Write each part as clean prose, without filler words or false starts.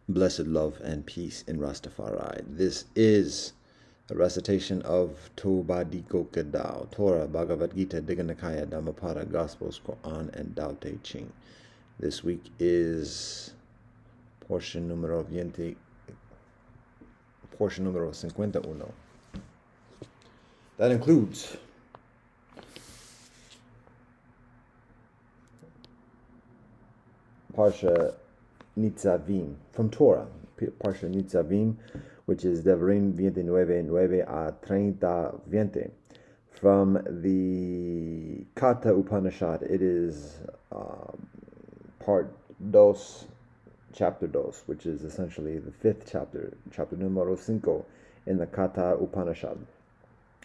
Blessed love and peace in Rastafari. This is a recitation of Tobadiko Kedao, Torah, Bhagavad Gita, Digha Nikaya, Dhammapada, Gospels, Quran, and Tao Te Ching. This week is portion numero 51. That includes Parsha Nitzavim from Torah, Parsha Nitzavim, which is Devarim 29 a 30. From the Kata Upanishad, it is part dos, chapter dos, which is essentially the fifth chapter, chapter numero 5 in the Kata Upanishad.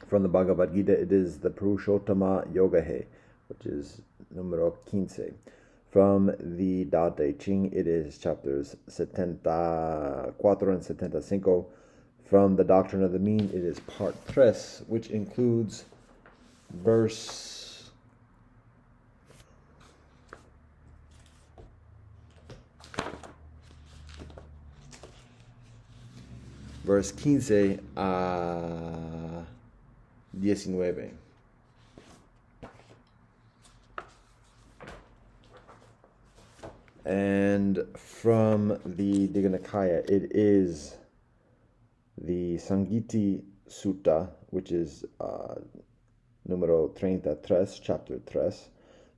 From the Bhagavad Gita, it is the Purushottama Yogahe, which is numero 15. From the Tao Te Ching, it is chapters 74 and 75. From the Doctrine of the Mean, it is part 3, which includes verse 15 a 19. And from the Digha Nikaya, it is the Sangiti Sutta, which is numero 33, chapter 3.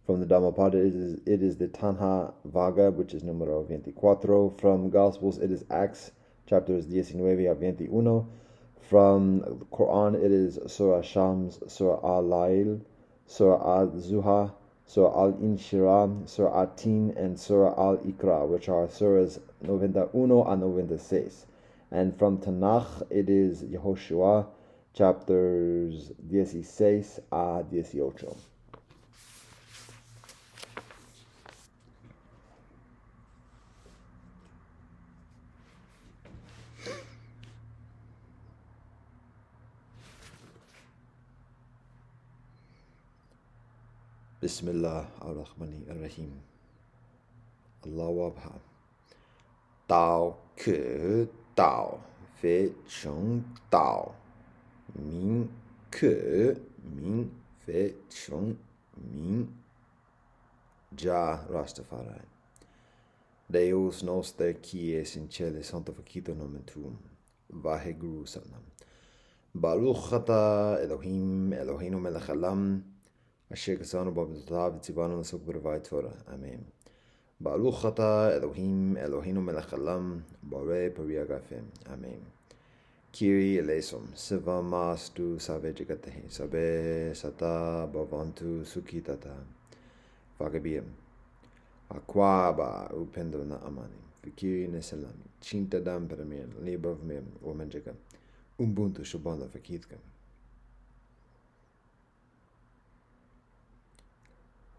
From the Dhammapada, it is the Tanha Vaga, which is numero 24. From Gospels, it is Acts, chapters 19 a 21. From the Quran, it is Surah Shams, Surah Al-Lail, Surah Al-Zuha, Surah Al-Inshira, Surah Al-Tin, and Surah Al-Ikra, which are surahs 91 a 96. And from Tanakh, it is Yehoshua, chapters 16 a 18. Bismillah ar-Rahmani ar-Rahim. Allah Wabha. Tao ke Tao, Fe Cheng Tao. Min ke Min, Fe Cheng Min. Ja Rastafari. Deus noster qui es in cele santificato nomen tuum. Vaheguru Satnam. Baruch ata Elohim, Eloheinu melech haolam. Asher kasanu b'mitzvotav v'tzivanu l'asok b'dvarai Torah. Amen. Baruch ata Elohim, Eloheinu melech haolam, borei pari agafim. Amen. Kyrie eleison, siva mastu save jagatehi, sabe sata bhavantu sukhitata. Vagabiyam. Akwaba upendo na amani. Vikiri nesalami. Chinta dam paramir, libav mem, omanjaga. Ubuntu shubanda vakitka.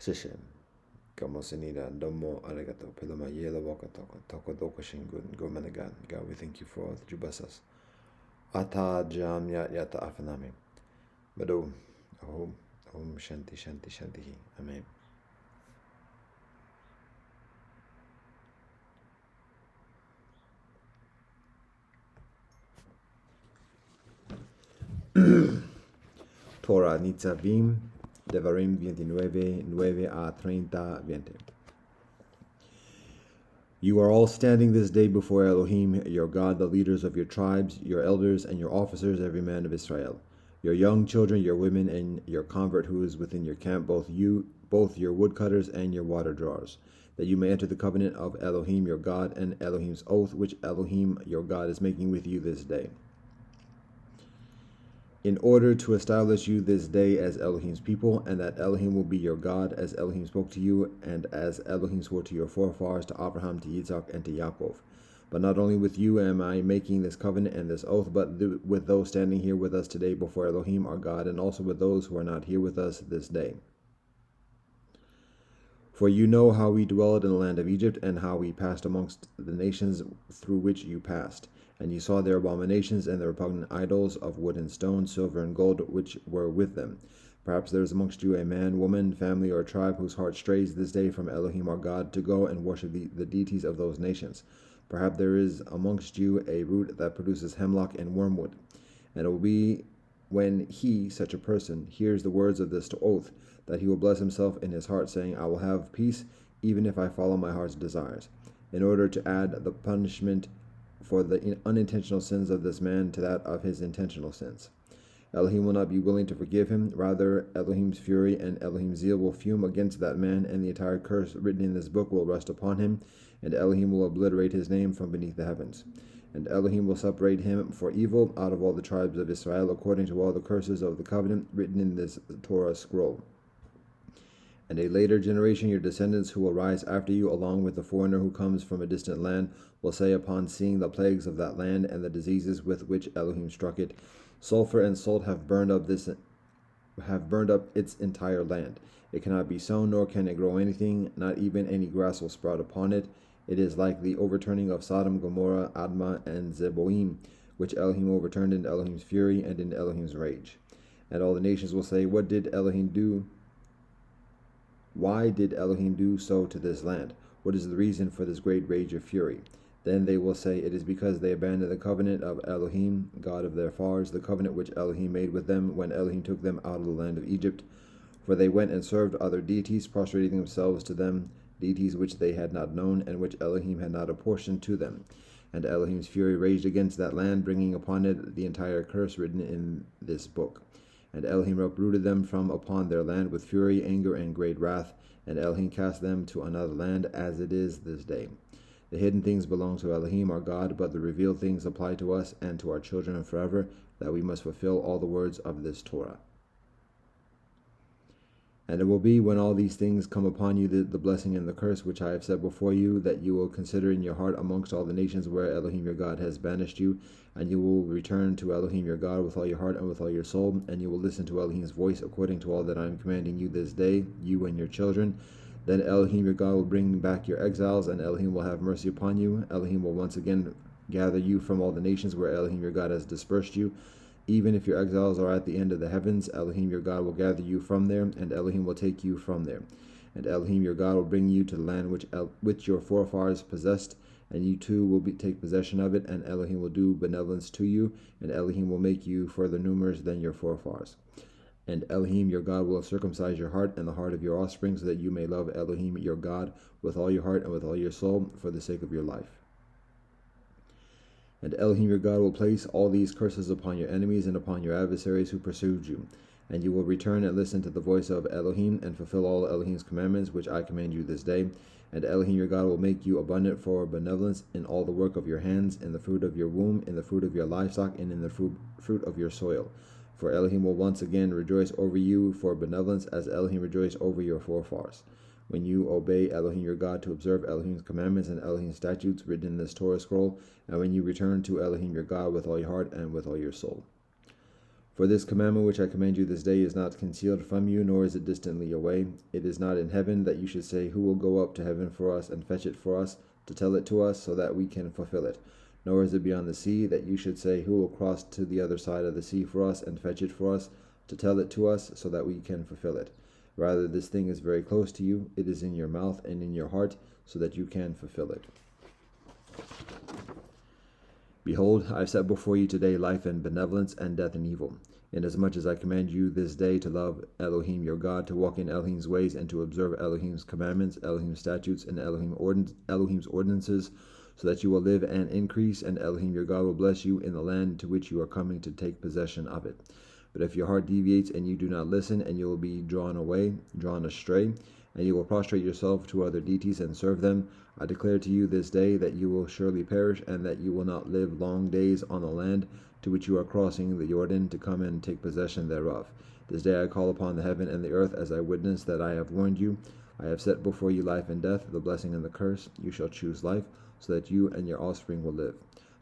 Shishem. Kamo senida domo arigato peloma yela waka toko doko shingun go menagan. God, we thank you for all that you bless us. Ata jam yata afanami. Bado om shanti shanti shanti. Amen. Torah Nitzavim, Devarim 29 a 30. You are all standing this day before Elohim, your God, the leaders of your tribes, your elders, and your officers, every man of Israel. Your young children, your women, and your convert who is within your camp, both your woodcutters and your water drawers, that you may enter the covenant of Elohim, your God, and Elohim's oath, which Elohim, your God, is making with you this day, in order to establish you this day as Elohim's people, and that Elohim will be your God, as Elohim spoke to you, and as Elohim swore to your forefathers, to Abraham, to Yitzhak, and to Yaakov. But not only with you am I making this covenant and this oath, but with those standing here with us today before Elohim our God, and also with those who are not here with us this day. For you know how we dwelled in the land of Egypt, and how we passed amongst the nations through which you passed. And you saw their abominations and their repugnant idols of wood and stone, silver and gold, which were with them. Perhaps there is amongst you a man, woman, family, or tribe whose heart strays this day from Elohim our God to go and worship the deities of those nations. Perhaps there is amongst you a root that produces hemlock and wormwood. And it will be when he, such a person, hears the words of this oath, that he will bless himself in his heart, saying, I will have peace, even if I follow my heart's desires, in order to add the punishment for the unintentional sins of this man to that of his intentional sins. Elohim will not be willing to forgive him. Rather, Elohim's fury and Elohim's zeal will fume against that man, and the entire curse written in this book will rest upon him, and Elohim will obliterate his name from beneath the heavens. And Elohim will separate him for evil out of all the tribes of Israel, according to all the curses of the covenant written in this Torah scroll. And a later generation, your descendants who will rise after you, along with the foreigner who comes from a distant land, will say upon seeing the plagues of that land and the diseases with which Elohim struck it, sulfur and salt have burned up its entire land. It cannot be sown, nor can it grow anything, not even any grass will sprout upon it. It is like the overturning of Sodom, Gomorrah, Admah, and Zeboim, which Elohim overturned in Elohim's fury and in Elohim's rage. And all the nations will say, What did Elohim do? Why did Elohim do so to this land? What is the reason for this great rage of fury? Then they will say, It is because they abandoned the covenant of Elohim, God of their fathers, the covenant which Elohim made with them when Elohim took them out of the land of Egypt. For they went and served other deities, prostrating themselves to them, deities which they had not known, and which Elohim had not apportioned to them. And Elohim's fury raged against that land, bringing upon it the entire curse written in this book. And Elohim uprooted them from upon their land with fury, anger, and great wrath, and Elohim cast them to another land, as it is this day. The hidden things belong to Elohim our God, but the revealed things apply to us and to our children forever, that we must fulfill all the words of this Torah. And it will be when all these things come upon you, the blessing and the curse which I have set before you, that you will consider in your heart amongst all the nations where Elohim your God has banished you, and you will return to Elohim your God with all your heart and with all your soul, and you will listen to Elohim's voice according to all that I am commanding you this day, you and your children. Then Elohim your God will bring back your exiles, and Elohim will have mercy upon you. Elohim will once again gather you from all the nations where Elohim your God has dispersed you. Even if your exiles are at the end of the heavens, Elohim your God will gather you from there, and Elohim will take you from there. And Elohim your God will bring you to the land which your forefathers possessed, and you too will take possession of it, and Elohim will do benevolence to you, and Elohim will make you further numerous than your forefathers. And Elohim your God will circumcise your heart and the heart of your offspring, so that you may love Elohim your God with all your heart and with all your soul, for the sake of your life. And Elohim your God will place all these curses upon your enemies and upon your adversaries who pursued you. And you will return and listen to the voice of Elohim, and fulfill all Elohim's commandments which I command you this day. And Elohim your God will make you abundant for benevolence in all the work of your hands, in the fruit of your womb, in the fruit of your livestock, and in the fruit of your soil. For Elohim will once again rejoice over you for benevolence, as Elohim rejoiced over your forefathers, when you obey Elohim your God to observe Elohim's commandments and Elohim's statutes written in this Torah scroll, and when you return to Elohim your God with all your heart and with all your soul. For this commandment which I command you this day is not concealed from you, nor is it distantly away. It is not in heaven, that you should say, Who will go up to heaven for us and fetch it for us, to tell it to us, so that we can fulfill it. Nor is it beyond the sea, that you should say, Who will cross to the other side of the sea for us and fetch it for us, to tell it to us, so that we can fulfill it. Rather, this thing is very close to you. It is in your mouth and in your heart, so that you can fulfill it. Behold, I have set before you today life and benevolence, and death and evil. Inasmuch as I command you this day to love Elohim your God, to walk in Elohim's ways, and to observe Elohim's commandments, Elohim's statutes, and Elohim's ordinances, so that you will live and increase, and Elohim your God will bless you in the land to which you are coming to take possession of it. But if your heart deviates and you do not listen, and you will be drawn astray, and you will prostrate yourself to other deities and serve them, I declare to you this day that you will surely perish, and that you will not live long days on the land to which you are crossing the Jordan to come and take possession thereof. This day I call upon the heaven and the earth as I witness that I have warned you. I have set before you life and death, the blessing and the curse. You shall choose life, so that you and your offspring will live.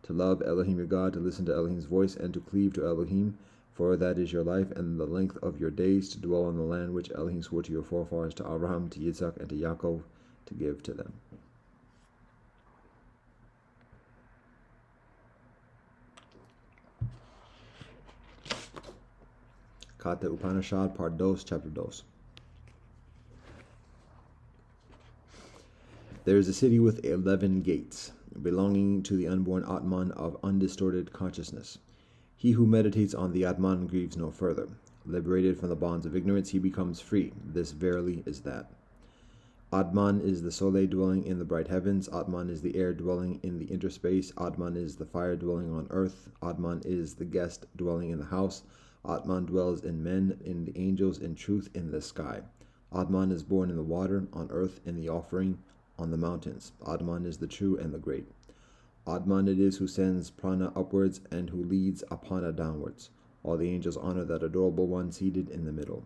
To love Elohim your God, to listen to Elohim's voice, and to cleave to Elohim, for that is your life and the length of your days, to dwell on the land which Elohim swore to your forefathers, to Abraham, to Yitzhak, and to Yaakov, to give to them. Kata Upanishad, Part 2, Chapter 2. There is a city with 11 gates. belonging to the unborn Atman of undistorted consciousness. He who meditates on the Atman grieves no further. Liberated from the bonds of ignorance, he becomes free. This verily is that. Atman is the Soleil dwelling in the bright heavens. Atman is the air dwelling in the interspace. Atman is the fire dwelling on earth. Atman is the guest dwelling in the house. Atman dwells in men, in the angels, in truth, in the sky. Atman is born in the water, on earth, in the offering, on the mountains. Atman is the true and the great. Atman it is who sends prana upwards and who leads apana downwards. All the angels honor that adorable one seated in the middle.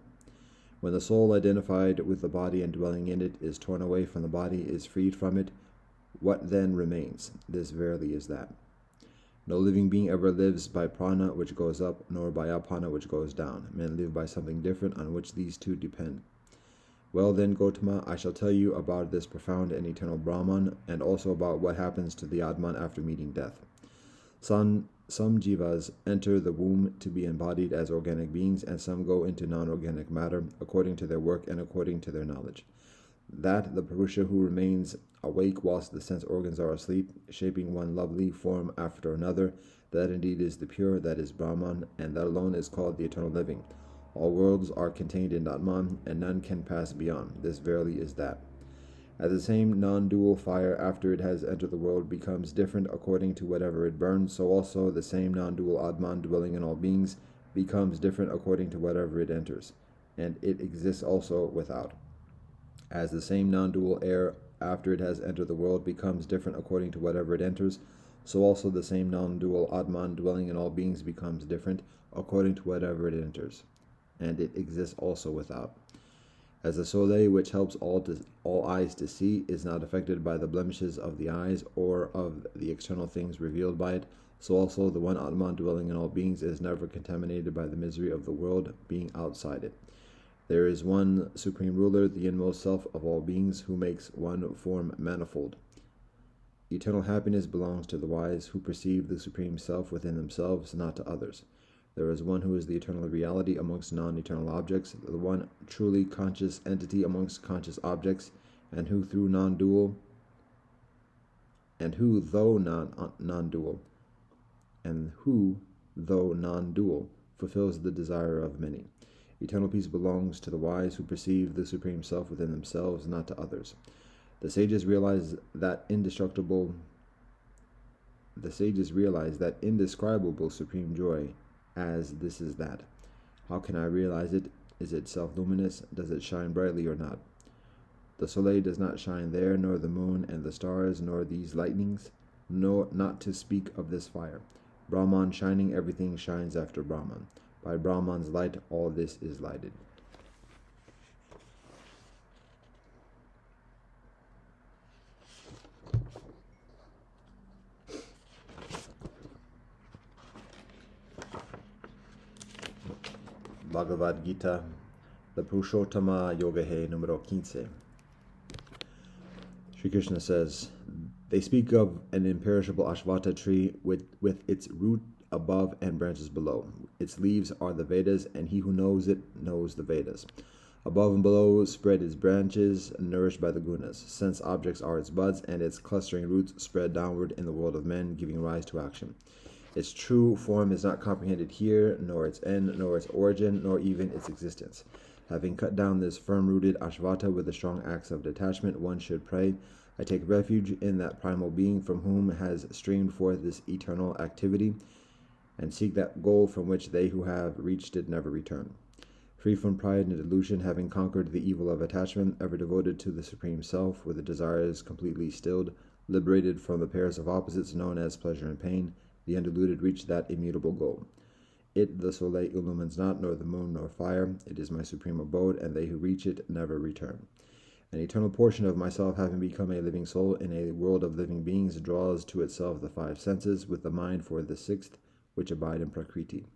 When the soul identified with the body and dwelling in it is torn away from the body, is freed from it, what then remains? This verily is that. No living being ever lives by prana which goes up, nor by apana which goes down. Men live by something different on which these two depend. Well then, Gautama, I shall tell you about this profound and eternal Brahman, and also about what happens to the Atman after meeting death. Some jivas enter the womb to be embodied as organic beings, and some go into non-organic matter, according to their work and according to their knowledge. That the Purusha who remains awake whilst the sense organs are asleep, shaping one lovely form after another, that indeed is the pure, that is Brahman, and that alone is called the eternal living. All worlds are contained in Atman, and none can pass beyond. This verily is that. As the same non-dual fire, after it has entered the world, becomes different according to whatever it burns, so also the same non-dual Atman dwelling in all beings becomes different according to whatever it enters, and it exists also without. As the same non-dual air, after it has entered the world, becomes different according to whatever it enters, so also the same non-dual Atman dwelling in all beings becomes different according to whatever it enters, and it exists also without. As the soleil which helps all eyes to see is not affected by the blemishes of the eyes or of the external things revealed by it, so also the one Atman dwelling in all beings is never contaminated by the misery of the world being outside it. There is one supreme ruler, the inmost self of all beings, who makes one form manifold. Eternal happiness belongs to the wise, who perceive the supreme self within themselves, not to others. There is one who is the eternal reality amongst non-eternal objects, the one truly conscious entity amongst conscious objects, and who though non-dual, fulfills the desire of many. Eternal peace belongs to the wise, who perceive the supreme self within themselves, not to others. The sages realize that indescribable supreme joy, as this is that. How can I realize it? Is it self-luminous? Does it shine brightly or not? The soleil does not shine there, nor the moon and the stars, nor these lightnings, no, not to speak of this fire. Brahman shining, everything shines after Brahman. By Brahman's light, all this is lighted. Bhagavad Gita, the Purushottama Yogahe numero 15. Sri Krishna says, they speak of an imperishable Ashvata tree with its root above and branches below. Its leaves are the Vedas, and he who knows it knows the Vedas. Above and below spread its branches, nourished by the gunas. Sense objects are its buds, and its clustering roots spread downward in the world of men, giving rise to action. Its true form is not comprehended here, nor its end, nor its origin, nor even its existence. Having cut down this firm-rooted Ashvata with the strong axe of detachment, one should pray, I take refuge in that primal being from whom has streamed forth this eternal activity, and seek that goal from which they who have reached it never return. Free from pride and delusion, having conquered the evil of attachment, ever devoted to the Supreme Self, with the desires completely stilled, liberated from the pairs of opposites known as pleasure and pain, the undiluted reach that immutable goal. It, the soleil, illumines not, nor the moon, nor fire. It is my supreme abode, and they who reach it never return. An eternal portion of myself, having become a living soul in a world of living beings, draws to itself the five senses, with the mind for the sixth, which abide in Prakriti.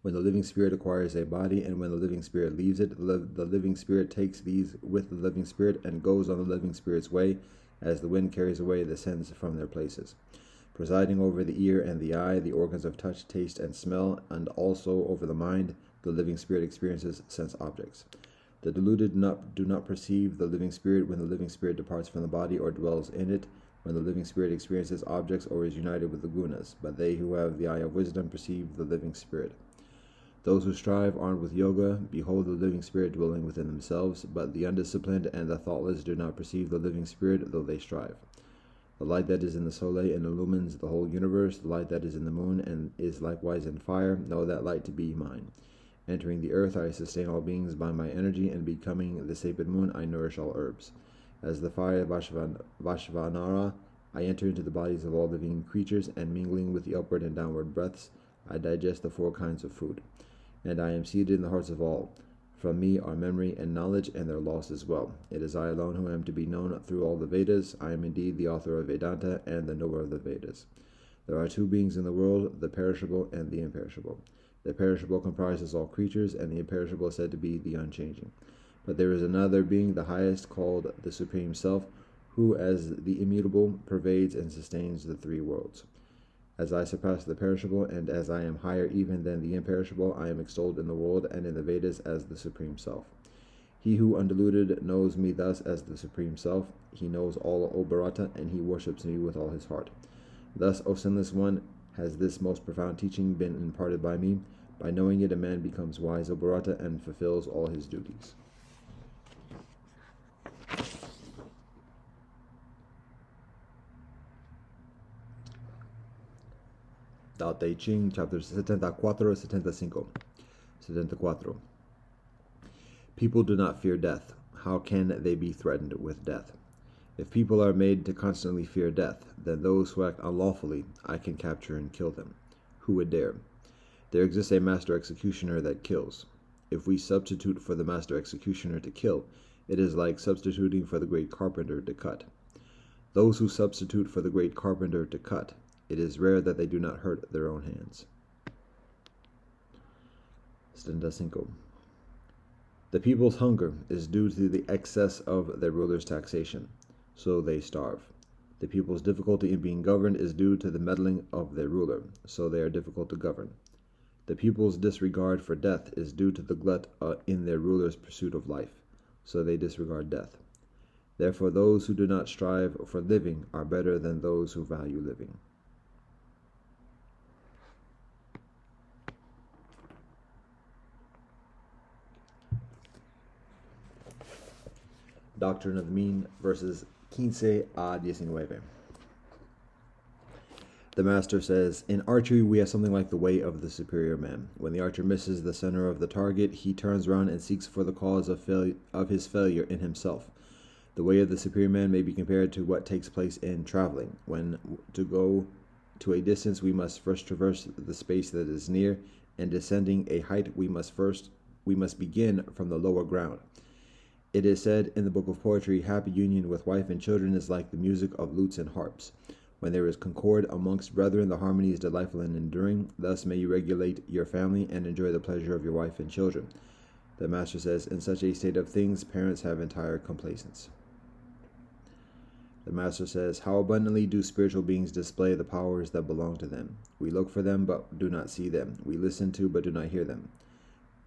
When the living spirit acquires a body, and when the living spirit leaves it, the living spirit takes these with the living spirit, and goes on the living spirit's way, as the wind carries away the sense from their places. Presiding over the ear and the eye, the organs of touch, taste, and smell, and also over the mind, the living spirit experiences sense objects. The deluded do not perceive the living spirit when the living spirit departs from the body or dwells in it, when the living spirit experiences objects or is united with the gunas, but they who have the eye of wisdom perceive the living spirit. Those who strive, armed with yoga, behold the living spirit dwelling within themselves, but the undisciplined and the thoughtless do not perceive the living spirit, though they strive. The light that is in the soleil and illumines the whole universe, the light that is in the moon and is likewise in fire, know that light to be mine. Entering the earth, I sustain all beings by my energy, and becoming the sacred moon, I nourish all herbs. As the fire Vashvanara, I enter into the bodies of all living creatures, and mingling with the upward and downward breaths, I digest the 4 kinds of food. And I am seated in the hearts of all. From me are memory and knowledge, and their loss as well. It is I alone who am to be known through all the Vedas. I am indeed the author of Vedanta and the knower of the Vedas. There are 2 beings in the world, the perishable and the imperishable. The perishable comprises all creatures, and the imperishable is said to be the unchanging. But there is another being, the highest, called the Supreme Self, who, as the immutable, pervades and sustains the 3 worlds. As I surpass the perishable, and as I am higher even than the imperishable, I am extolled in the world and in the Vedas as the Supreme Self. He who undiluted knows me thus as the Supreme Self. He knows all, O Bharata, and he worships me with all his heart. Thus, O Sinless One, has this most profound teaching been imparted by me. By knowing it, a man becomes wise, O Bharata, and fulfills all his duties. Tao Te Ching, chapters 74 y 75. 74. People do not fear death. How can they be threatened with death? If people are made to constantly fear death, then those who act unlawfully, I can capture and kill them. Who would dare? There exists a master executioner that kills. If we substitute for the master executioner to kill, it is like substituting for the great carpenter to cut. Those who substitute for the great carpenter to cut, it is rare that they do not hurt their own hands. 75. The people's hunger is due to the excess of their ruler's taxation, so they starve. The people's difficulty in being governed is due to the meddling of their ruler, so they are difficult to govern. The people's disregard for death is due to the glut in their ruler's pursuit of life, so they disregard death. Therefore, those who do not strive for living are better than those who value living. Doctrine of the Mean, verses 15 a 19. The master says, in archery we have something like the way of the superior man. When the archer misses the center of the target, he turns around and seeks for the cause of his failure in himself. The way of the superior man may be compared to what takes place in traveling. When to go to a distance, we must first traverse the space that is near, and descending a height, we must begin from the lower ground. It is said in the book of poetry, happy union with wife and children is like the music of lutes and harps. When there is concord amongst brethren, the harmony is delightful and enduring. Thus may you regulate your family and enjoy the pleasure of your wife and children. The master says, in such a state of things, parents have entire complacence. The master says, how abundantly do spiritual beings display the powers that belong to them. We look for them, but do not see them. We listen to, but do not hear them.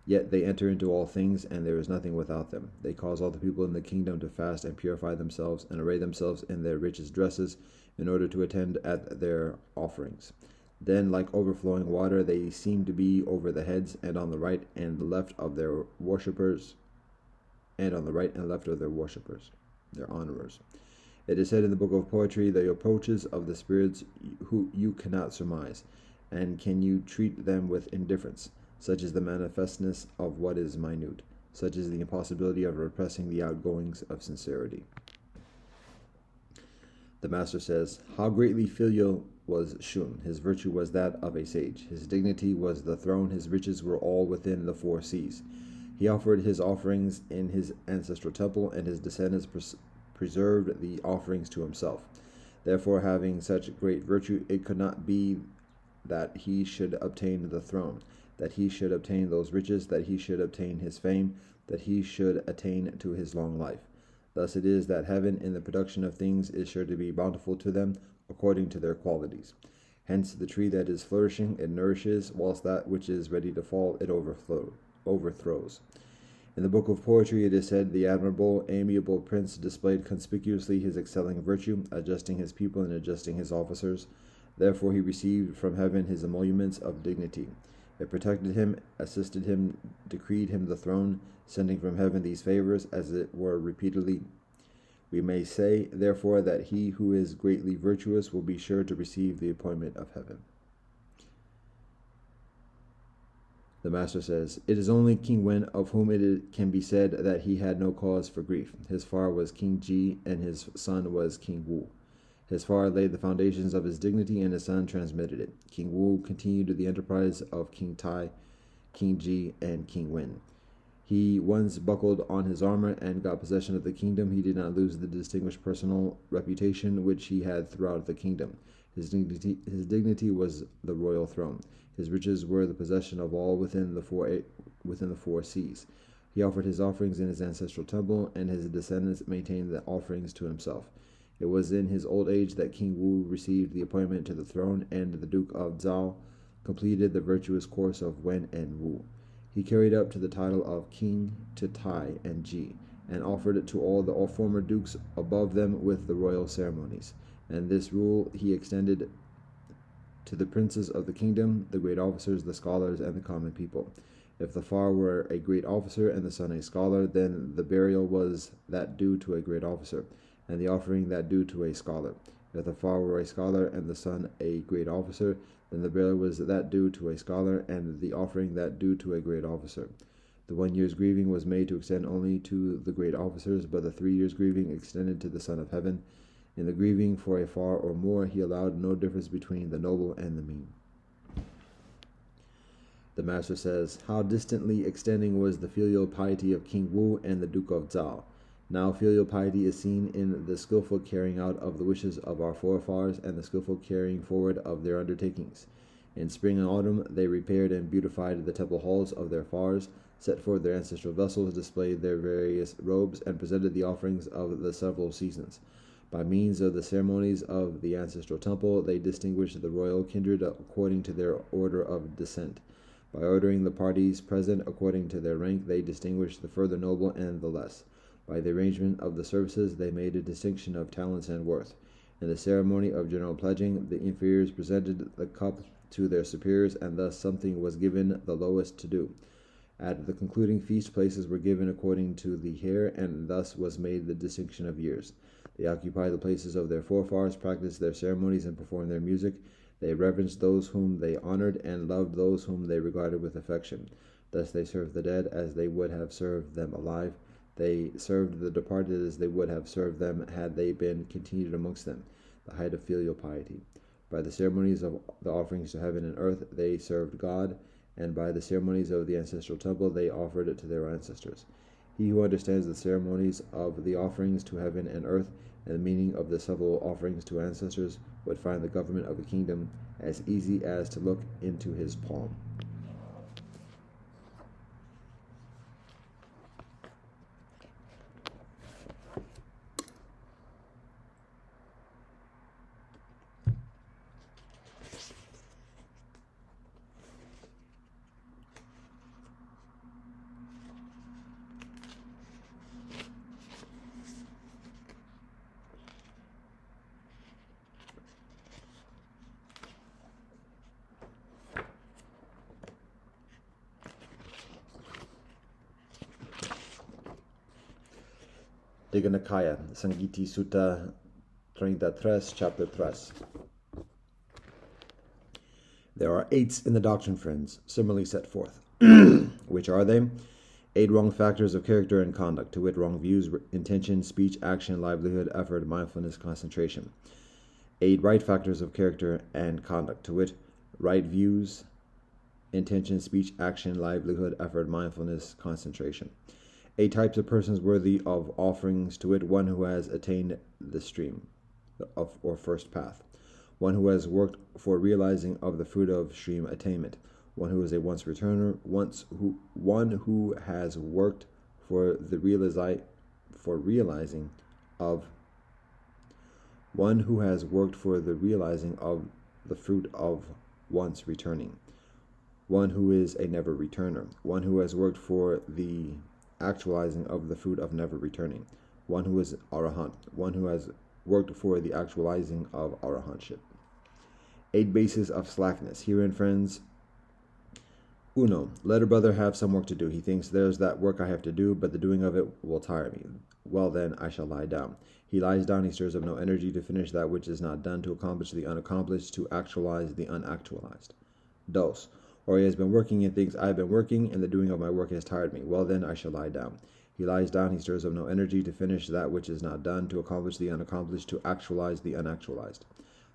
Yet they enter into all things, and there is nothing without them. They cause all the people in the kingdom to fast and purify themselves, and array themselves in their richest dresses, in order to attend at their offerings. Then, like overflowing water, they seem to be over the heads, and on the right and left of their worshippers, their honorers. It is said in the book of poetry, the approaches of the spirits who you cannot surmise, and can you treat them with indifference. Such is the manifestness of what is minute. Such is the impossibility of repressing the outgoings of sincerity. The master says, how greatly filial was Shun. His virtue was that of a sage. His dignity was the throne. His riches were all within the 4 seas. He offered his offerings in his ancestral temple, and his descendants preserved the offerings to himself. Therefore, having such great virtue, it could not be that he should obtain the throne, that he should obtain those riches, that he should obtain his fame, that he should attain to his long life. Thus it is that heaven in the production of things is sure to be bountiful to them according to their qualities. Hence the tree that is flourishing, it nourishes, whilst that which is ready to fall, it overthrows. In the book of poetry it is said, the admirable, amiable prince displayed conspicuously his excelling virtue, adjusting his people and adjusting his officers. Therefore he received from heaven his emoluments of dignity. It protected him, assisted him, decreed him the throne, sending from heaven these favors, as it were repeatedly. We may say, therefore, that he who is greatly virtuous will be sure to receive the appointment of heaven. The Master says, it is only King Wen of whom it can be said that he had no cause for grief. His father was King Ji, and his son was King Wu. His father laid the foundations of his dignity, and his son transmitted it. King Wu continued the enterprise of King Tai, King Ji, and King Wen. He once buckled on his armor and got possession of the kingdom. He did not lose the distinguished personal reputation which he had throughout the kingdom. His dignity was the royal throne. His riches were the possession of all within the four seas. He offered his offerings in his ancestral temple, and his descendants maintained the offerings to himself. It was in his old age that King Wu received the appointment to the throne, and the Duke of Zhao completed the virtuous course of Wen and Wu. He carried up to the title of king to Tai and Ji, and offered it to all the former dukes above them with the royal ceremonies. And this rule he extended to the princes of the kingdom, the great officers, the scholars, and the common people. If the father were a great officer and the son a scholar, then the burial was that due to a great officer, and the offering that due to a scholar. If the father were a scholar and the son a great officer, then the burial was that due to a scholar, and the offering that due to a great officer. The 1 year's grieving was made to extend only to the great officers, but the 3 years' grieving extended to the Son of Heaven. In the grieving for a far or more, he allowed no difference between the noble and the mean. The Master says, how distantly extending was the filial piety of King Wu and the Duke of Zhao. Now filial piety is seen in the skillful carrying out of the wishes of our forefathers and the skillful carrying forward of their undertakings. In spring and autumn they repaired and beautified the temple halls of their fathers, set forth their ancestral vessels, displayed their various robes, and presented the offerings of the several seasons. By means of the ceremonies of the ancestral temple, they distinguished the royal kindred according to their order of descent. By ordering the parties present according to their rank, they distinguished the further noble and the less. By the arrangement of the services, they made a distinction of talents and worth. In the ceremony of general pledging, the inferiors presented the cup to their superiors, and thus something was given the lowest to do. At the concluding feast, places were given according to the hair, and thus was made the distinction of years. They occupied the places of their forefathers, practiced their ceremonies, and performed their music. They reverenced those whom they honored, and loved those whom they regarded with affection. Thus they served the dead as they would have served them alive. They served the departed as they would have served them had they been continued amongst them, the height of filial piety. By the ceremonies of the offerings to heaven and earth, they served God, and by the ceremonies of the ancestral temple, they offered it to their ancestors. He who understands the ceremonies of the offerings to heaven and earth, and the meaning of the several offerings to ancestors, would find the government of a kingdom as easy as to look into his palm. Digha Nikaya, Sangiti Sutta 33, Chapter 3. There are 8 in the doctrine, friends, similarly set forth. Which are they? 8 wrong factors of character and conduct, to wit, wrong views, intention, speech, action, livelihood, effort, mindfulness, concentration. 8 right factors of character and conduct, to wit, right views, intention, speech, action, livelihood, effort, mindfulness, concentration. 8 types of persons worthy of offerings, to wit, one who has attained the stream or first path, one who has worked for realizing of the fruit of stream attainment, one who is a once returner, one who has worked for the realizing of the fruit of once returning, one who is a never returner, one who has worked for the actualizing of the fruit of never returning. One who is Arahant, one who has worked for the actualizing of Arahantship. 8 bases of slackness. Herein, friends, Uno, let a brother have some work to do. He thinks there's that work I have to do, but the doing of it will tire me. Well, then I shall lie down. He lies down, he stirs up no energy to finish that which is not done, to accomplish the unaccomplished, to actualize the unactualized. Dos, or he has been working and thinks I have been working, and the doing of my work has tired me. Well, then I shall lie down. He lies down, he stirs up no energy to finish that which is not done, to accomplish the unaccomplished, to actualize the unactualized.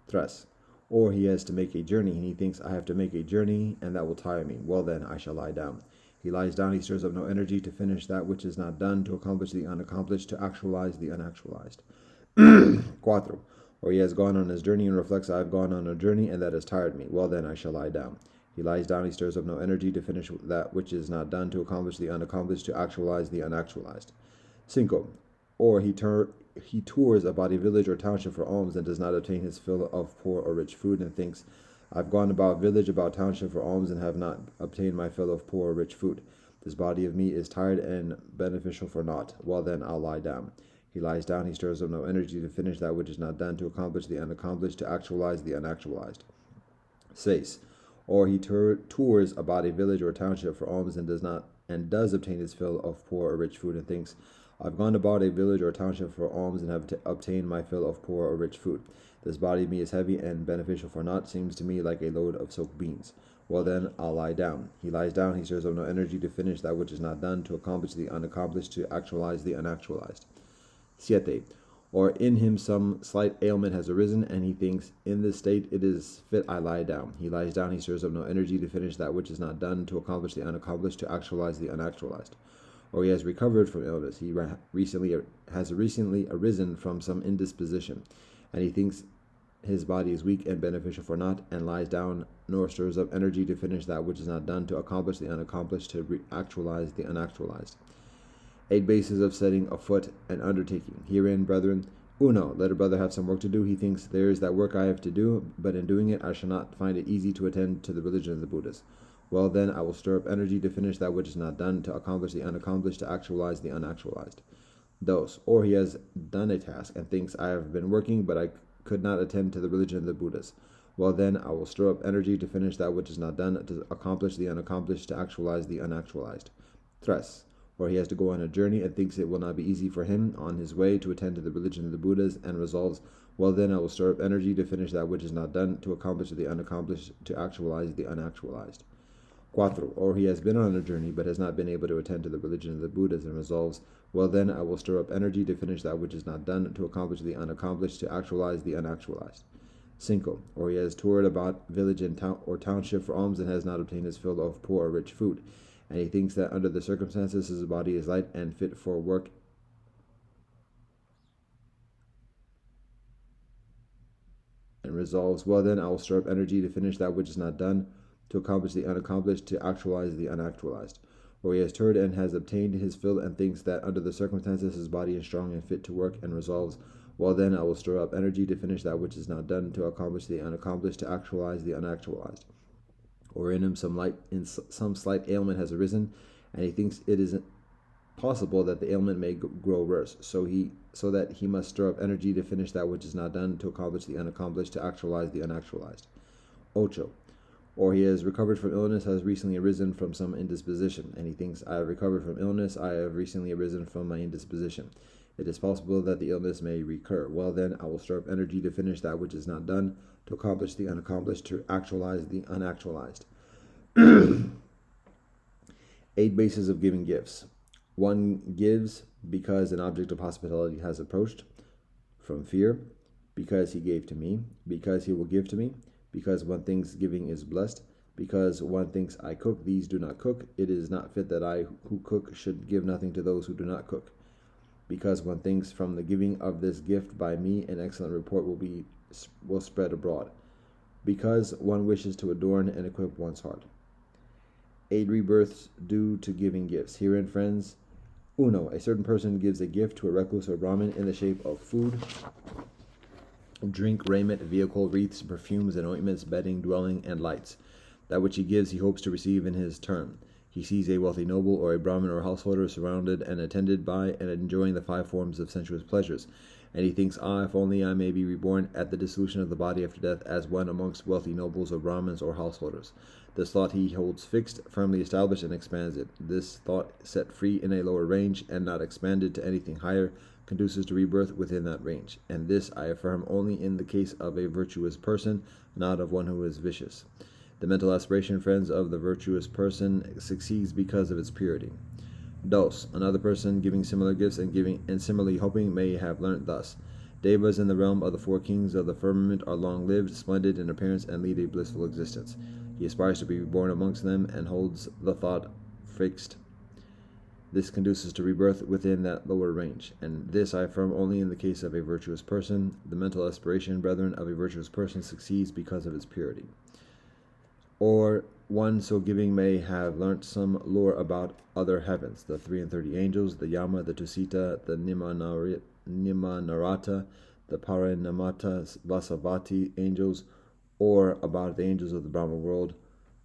Tres, or he has to make a journey, and he thinks I have to make a journey, and that will tire me. Well, then I shall lie down. He lies down, he stirs up no energy to finish that which is not done, to accomplish the unaccomplished, to actualize the unactualized. Cuatro, or he has gone on his journey and reflects, I have gone on a journey, and that has tired me. Well, then I shall lie down. He lies down, he stirs up no energy to finish that which is not done, to accomplish the unaccomplished, to actualize the unactualized. Cinco, or he tours a body village or township for alms and does not obtain his fill of poor or rich food, and thinks, I've gone about village, about township for alms, and have not obtained my fill of poor or rich food. This body of me is tired and beneficial for naught. Well, then I'll lie down. He lies down, he stirs up no energy to finish that which is not done, to accomplish the unaccomplished, to actualize the unactualized. Seis, or he tours a body village or township for alms and does obtain his fill of poor or rich food, and thinks, I've gone about a village or township for alms and have obtained my fill of poor or rich food. This body of me is heavy and beneficial for naught, seems to me like a load of soaked beans. Well, then I'll lie down. He lies down, he stirs up no energy to finish that which is not done, to accomplish the unaccomplished, to actualize the unactualized. Siete, or in him some slight ailment has arisen, and he thinks, in this state it is fit I lie down. He lies down, he stirs up no energy to finish that which is not done, to accomplish the unaccomplished, to actualize the unactualized. Or he has recovered from illness. He has recently arisen from some indisposition, and he thinks his body is weak and beneficial for naught, and lies down, nor stirs up energy to finish that which is not done, to accomplish the unaccomplished, to actualize the unactualized. 8 bases of setting afoot an undertaking. Herein, brethren, Uno, let a brother have some work to do. He thinks there is that work I have to do, but in doing it I shall not find it easy to attend to the religion of the Buddhas. Well, then I will stir up energy to finish that which is not done, to accomplish the unaccomplished, to actualize the unactualized. Dos, or he has done a task and thinks I have been working, but I could not attend to the religion of the Buddhas. Well, then I will stir up energy to finish that which is not done, to accomplish the unaccomplished, to actualize the unactualized. Tres, or he has to go on a journey and thinks it will not be easy for him on his way to attend to the religion of the Buddhas, and resolves, well, then I will stir up energy to finish that which is not done, to accomplish the unaccomplished, to actualize the unactualized. Cuatro, or he has been on a journey but has not been able to attend to the religion of the Buddhas, and resolves, well, then I will stir up energy to finish that which is not done, to accomplish the unaccomplished, to actualize the unactualized. Cinco, or he has toured about village and township for alms and has not obtained his fill of poor or rich food, and he thinks that under the circumstances his body is light and fit for work, and resolves, well, then I will stir up energy to finish that which is not done, to accomplish the unaccomplished, to actualize the unactualized. Or he has toured and has obtained his fill and thinks that under the circumstances his body is strong and fit to work, and resolves, well, then I will stir up energy to finish that which is not done, to accomplish the unaccomplished, to actualize the unactualized. Or in him some slight ailment has arisen, and he thinks it is possible that the ailment may grow worse, so that he must stir up energy to finish that which is not done, to accomplish the unaccomplished, to actualize the unactualized. Ocho, or he has recovered from illness, has recently arisen from some indisposition, and he thinks, I have recovered from illness, I have recently arisen from my indisposition. It is possible that the illness may recur. Well, then I will stir up energy to finish that which is not done, to accomplish the unaccomplished, to actualize the unactualized. 8 bases of giving gifts. 1 gives because an object of hospitality has approached, from fear, because he gave to me, because he will give to me, because one thinks giving is blessed, because one thinks I cook, these do not cook, it is not fit that I who cook should give nothing to those who do not cook. Because one thinks from the giving of this gift by me an excellent report will spread abroad. Because one wishes to adorn and equip one's heart. 8 rebirths due to giving gifts. Herein, friends, Uno, a certain person gives a gift to a recluse or Brahmin in the shape of food, drink, raiment, vehicle, wreaths, perfumes, and ointments, bedding, dwelling, and lights. That which he gives he hopes to receive in his turn. He sees a wealthy noble or a Brahmin or householder surrounded and attended by and enjoying the 5 forms of sensuous pleasures. And he thinks, if only I may be reborn at the dissolution of the body after death as one amongst wealthy nobles or Brahmins or householders. This thought he holds fixed, firmly established, and expands it. This thought, set free in a lower range and not expanded to anything higher, conduces to rebirth within that range. And this, I affirm, only in the case of a virtuous person, not of one who is vicious. The mental aspiration, friends, of the virtuous person succeeds because of its purity. Dos, another person giving similar gifts and similarly hoping may have learnt thus. Devas in the realm of the 4 kings of the firmament are long-lived, splendid in appearance, and lead a blissful existence. He aspires to be reborn amongst them and holds the thought fixed. This conduces to rebirth within that lower range, and this I affirm only in the case of a virtuous person. The mental aspiration, brethren, of a virtuous person succeeds because of its purity. Or one so giving may have learnt some lore about other heavens, the 33 angels, the Yama, the Tusita, the Nimanarata, the Parinamata Vasavati angels, or about the angels of the Brahma world.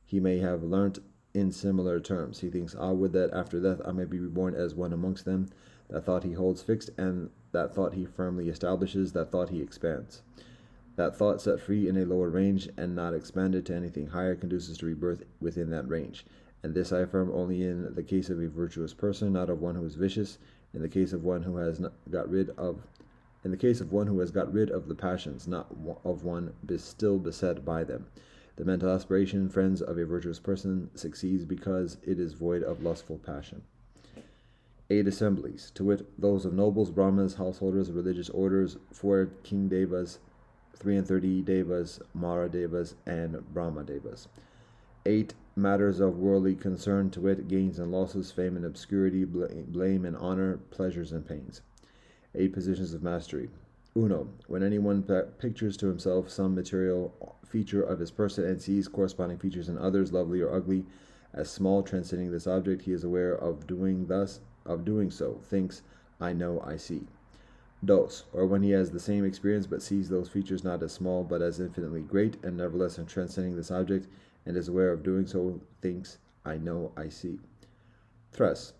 He may have learnt in similar terms. He thinks, would that after death I may be reborn as one amongst them. That thought he holds fixed, and that thought he firmly establishes, that thought he expands. That thought, set free in a lower range and not expanded to anything higher, conduces to rebirth within that range. And this I affirm only in the case of a virtuous person, not of one who is vicious. In the case of one who has got rid of the passions, not of one still beset by them. The mental aspiration, friends, of a virtuous person succeeds because it is void of lustful passion. 8 assemblies, to wit, those of nobles, Brahmins, householders, religious orders, 4 king devas, 33 devas, Mara devas, and Brahma devas. 8 matters of worldly concern, to wit, gains and losses, fame and obscurity, blame and honor, pleasures and pains. 8 positions of mastery. Uno, when anyone pictures to himself some material feature of his person and sees corresponding features in others, lovely or ugly, as small, transcending this object, he is aware of doing so, thinks, I know, I see. Dos, or when he has the same experience but sees those features not as small but as infinitely great, and nevertheless in transcending this object, and is aware of doing so, thinks, I know, I see. Tres,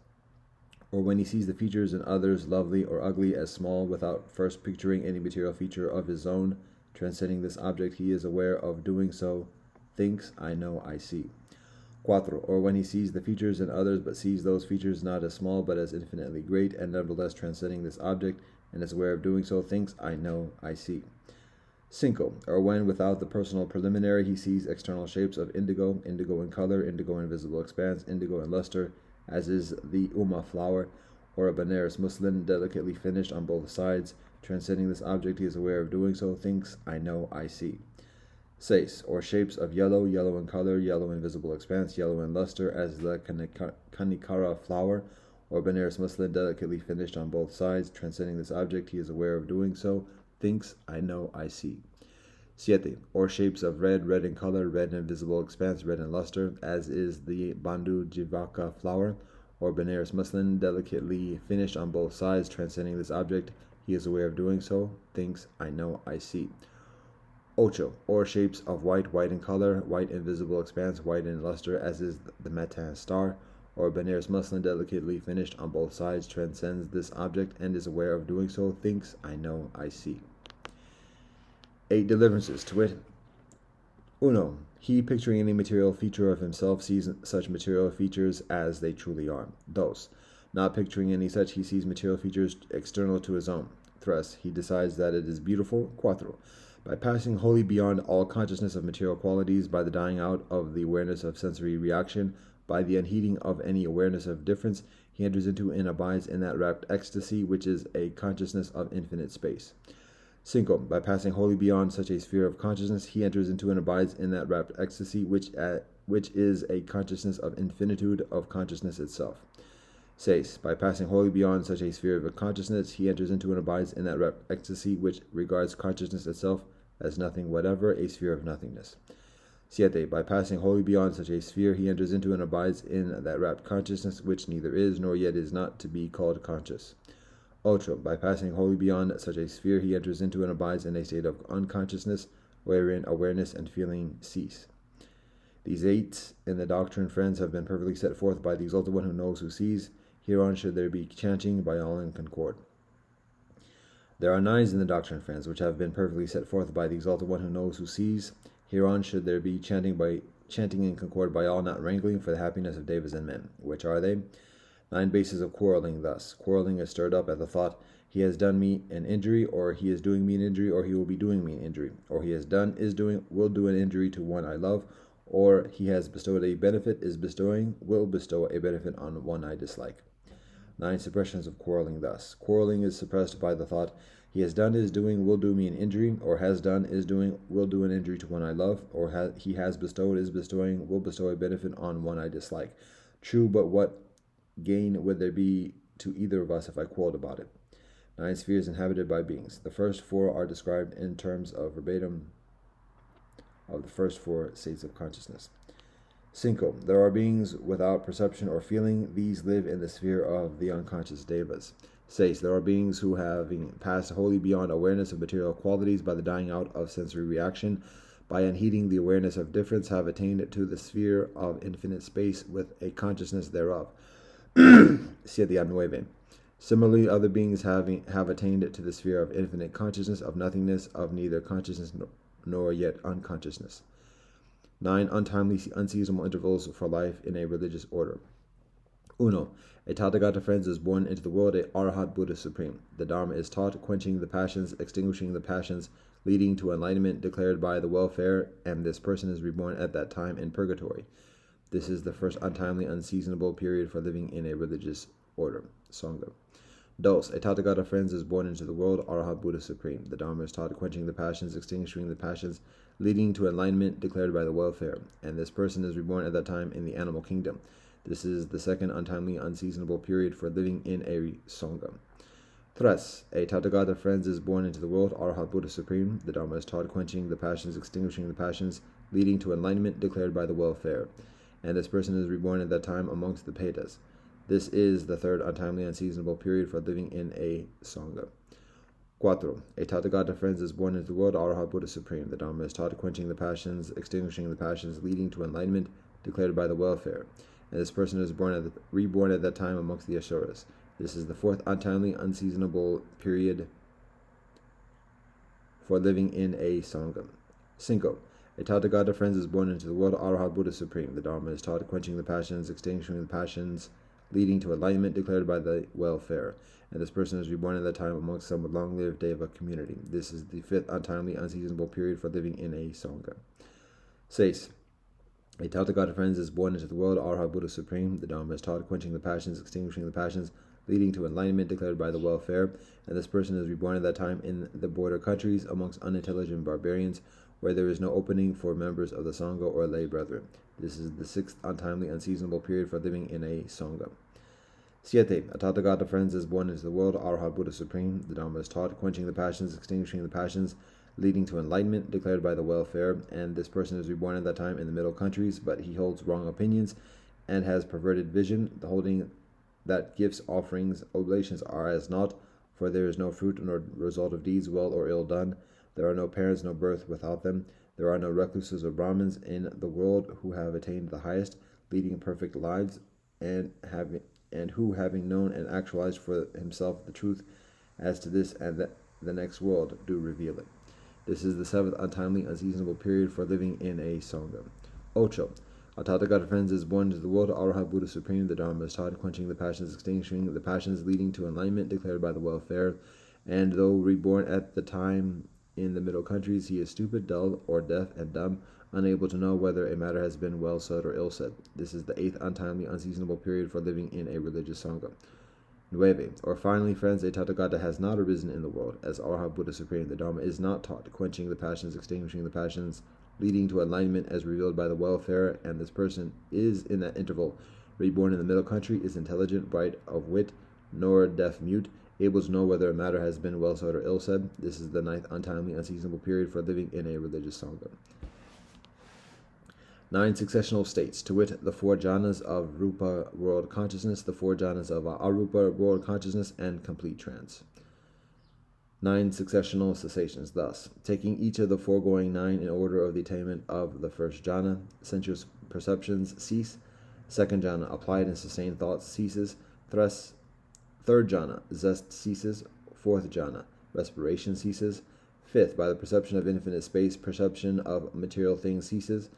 or when he sees the features in others, lovely or ugly, as small, without first picturing any material feature of his own, transcending this object, he is aware of doing so, thinks, I know, I see. Cuatro, or when he sees the features in others, but sees those features not as small, but as infinitely great, and nevertheless transcending this object, and is aware of doing so, thinks, I know, I see. Cinco, or when without the personal preliminary, he sees external shapes of indigo, indigo in color, indigo in visible expanse, indigo in luster, as is the Uma flower, or a Benares muslin, delicately finished on both sides. Transcending this object, he is aware of doing so, thinks, I know, I see. Seis, or shapes of yellow, yellow in color, yellow in visible expanse, yellow in luster, as the Kanikara flower, or Benares muslin, delicately finished on both sides. Transcending this object, he is aware of doing so, thinks, I know, I see. Siete, or shapes of red, red in color, red in visible expanse, red in luster, as is the Bandu Jivaka flower, or Benares muslin, delicately finished on both sides. Transcending this object, he is aware of doing so, thinks, I know, I see. Ocho, or shapes of white, white in color, white in visible expanse, white in luster, as is the Metan star, or Benares muslin, delicately finished on both sides. Transcends this object and is aware of doing so, thinks, I know, I see. 8 deliverances, to wit, Uno, he picturing any material feature of himself sees such material features as they truly are. Dos, not picturing any such, he sees material features external to his own. Tres, he decides that it is beautiful. Cuatro, by passing wholly beyond all consciousness of material qualities, by the dying out of the awareness of sensory reaction, by the unheeding of any awareness of difference, he enters into and abides in that rapt ecstasy which is a consciousness of infinite space. Cinco, by passing wholly beyond such a sphere of consciousness, he enters into and abides in that rapt ecstasy which is a consciousness of infinitude of consciousness itself. Seis, by passing wholly beyond such a sphere of consciousness, he enters into and abides in that rapt ecstasy which regards consciousness itself as nothing whatever, a sphere of nothingness. Siete, by passing wholly beyond such a sphere, he enters into and abides in that rapt consciousness which neither is nor yet is not to be called conscious. Ocho, by passing wholly beyond such a sphere, he enters into and abides in a state of unconsciousness wherein awareness and feeling cease. These 8 in the doctrine, friends, have been perfectly set forth by the Exalted One who knows, who sees. Hereon should there be chanting by all in concord. There are 9 in the doctrine, friends, which have been perfectly set forth by the Exalted One who knows, who sees. Hereon should there be chanting in concord by all, not wrangling, for the happiness of devas and men. Which are they? 9 bases of quarreling thus. Quarreling is stirred up at the thought, he has done me an injury, or he is doing me an injury, or he will be doing me an injury, or he has done, is doing, will do an injury to one I love, or he has bestowed a benefit, is bestowing, will bestow a benefit on one I dislike. 9 suppressions of quarreling thus. Quarreling is suppressed by the thought, he has done, is doing, will do me an injury, or has done, is doing, will do an injury to one I love, or he has bestowed, is bestowing, will bestow a benefit on one I dislike. True, but what gain would there be to either of us if I quarreled about it? 9 spheres inhabited by beings. The first 4 are described in terms of verbatim of the first 4 states of consciousness. 5. There are beings without perception or feeling. These live in the sphere of the unconscious devas. 6. There are beings who, having passed wholly beyond awareness of material qualities by the dying out of sensory reaction, by unheeding the awareness of difference, have attained to the sphere of infinite space with a consciousness thereof. 7. Similarly, other beings have attained to the sphere of infinite consciousness, of nothingness, of neither consciousness nor yet unconsciousness. 9 untimely, unseasonable intervals for life in a religious order. 1. A Tathagata, friends, is born into the world, a Arahat Buddha Supreme. The Dharma is taught, quenching the passions, extinguishing the passions, leading to enlightenment declared by the welfare, and this person is reborn at that time in purgatory. This is the first untimely, unseasonable period for living in a religious order. Sangha. 2. A Tathagata, friends, is born into the world, Arahat Buddha Supreme. The Dharma is taught, quenching the passions, extinguishing the passions, leading to enlightenment declared by the welfare, and this person is reborn at that time in the animal kingdom. This is the second untimely, unseasonable period for living in a Sangha. 3. A Tathagata, friends, is born into the world, Arahat Buddha Supreme. The Dharma is taught, quenching the passions, extinguishing the passions, leading to enlightenment declared by the welfare, and this person is reborn at that time amongst the Petas. This is the third untimely, unseasonable period for living in a Sangha. 4. A Tathagata, friends, is born into the world, Arahat Buddha Supreme. The Dharma is taught, quenching the passions, extinguishing the passions, leading to enlightenment declared by the welfare, and this person is reborn at that time amongst the Asuras. This is the fourth untimely, unseasonable period for living in a Sangha. 5. A Tathagata, friends, is born into the world, Arahat Buddha Supreme. The Dharma is taught, quenching the passions, extinguishing the passions, leading to enlightenment declared by the welfare, and this person is reborn at that time amongst some long-lived Deva community. This is the fifth untimely, unseasonable period for living in a Sangha. 6. A Tathagata, friends, is born into the world, Arahat Buddha Supreme. The Dharma is taught, quenching the passions, extinguishing the passions, leading to enlightenment declared by the welfare, and this person is reborn at that time in the border countries amongst unintelligent barbarians, where there is no opening for members of the Sangha or lay brethren. This is the sixth untimely, unseasonable period for living in a Sangha. 7. A Tathagata, friends, is born into the world, Arahat Buddha Supreme. The Dharma is taught, quenching the passions, extinguishing the passions, leading to enlightenment declared by the welfare, and this person is reborn at that time in the middle countries, but he holds wrong opinions and has perverted vision, holding that gifts, offerings, oblations are as naught, for there is no fruit nor result of deeds well or ill done. There are no parents, no birth without them. There are no recluses or Brahmins in the world who have attained the highest, leading perfect lives, and who, having known and actualized for himself the truth as to this and the next world, do reveal it. This is the seventh untimely, unseasonable period for living in a Sangha. 8. A Tathagata, friends, is born into the world, Arahat Buddha Supreme. The Dharma is taught, quenching the passions, extinguishing the passions, leading to enlightenment declared by the welfare, and though reborn at the time in the middle countries, he is stupid, dull, or deaf and dumb, unable to know whether a matter has been well said or ill said. This is the eighth untimely, unseasonable period for living in a religious Sangha. 9. Or finally, friends, a Tathagata has not arisen in the world as Arahat Buddha Supreme. The Dharma is not taught, quenching the passions, extinguishing the passions, leading to enlightenment as revealed by the welfare, and this person is in that interval reborn in the middle country, is intelligent, bright of wit, nor deaf mute, able to know whether a matter has been well said or ill said. This is the ninth untimely, unseasonable period for living in a religious Sangha. 9 successional states, to wit, the 4 jhanas of Rupa world consciousness, the 4 jhanas of Arupa world consciousness, and complete trance. 9 successional cessations. Thus, taking each of the foregoing 9 in order of the attainment of the first jhana, sensuous perceptions cease. Second jhana, applied and sustained thoughts ceases. Third jhana, zest ceases. Fourth jhana, respiration ceases. Fifth, by the perception of infinite space, perception of material things ceases.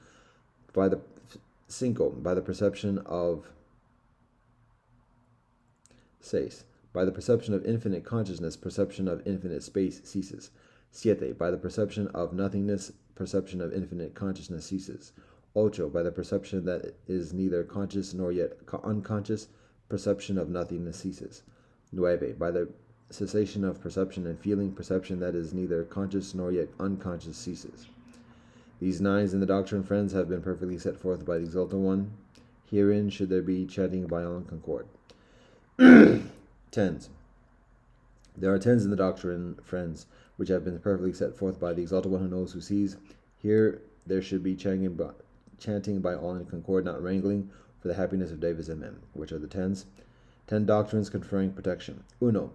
By the perception of seis. By the perception of infinite consciousness, perception of infinite space ceases. Siete, by the perception of nothingness, perception of infinite consciousness ceases. Ocho, by the perception that is neither conscious nor yet unconscious, perception of nothingness ceases. Nueve, by the cessation of perception and feeling, perception that is neither conscious nor yet unconscious ceases. These 9s in the doctrine, friends, have been perfectly set forth by the Exalted One. Herein should there be chanting by all in concord. 10s. There are 10s in the doctrine, friends, which have been perfectly set forth by the Exalted One who knows, who sees. Here there should be chanting by all in concord, not wrangling, for the happiness of Devas and men. Which are the 10s? 10 doctrines conferring protection. Uno.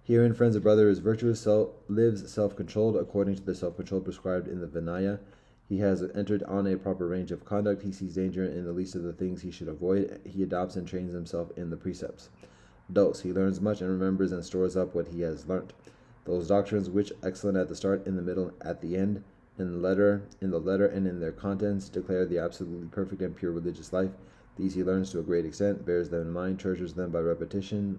Herein, friends, a brother is virtuous, lives self-controlled according to the self-control prescribed in the Vinaya. He has entered on a proper range of conduct. He sees danger in the least of the things he should avoid. He adopts and trains himself in the precepts. Dos, he learns much and remembers and stores up what he has learnt. Those doctrines which, excellent at the start, in the middle, at the end, in the letter, and in their contents, declare the absolutely perfect and pure religious life. These he learns to a great extent, bears them in mind, treasures them by repetition,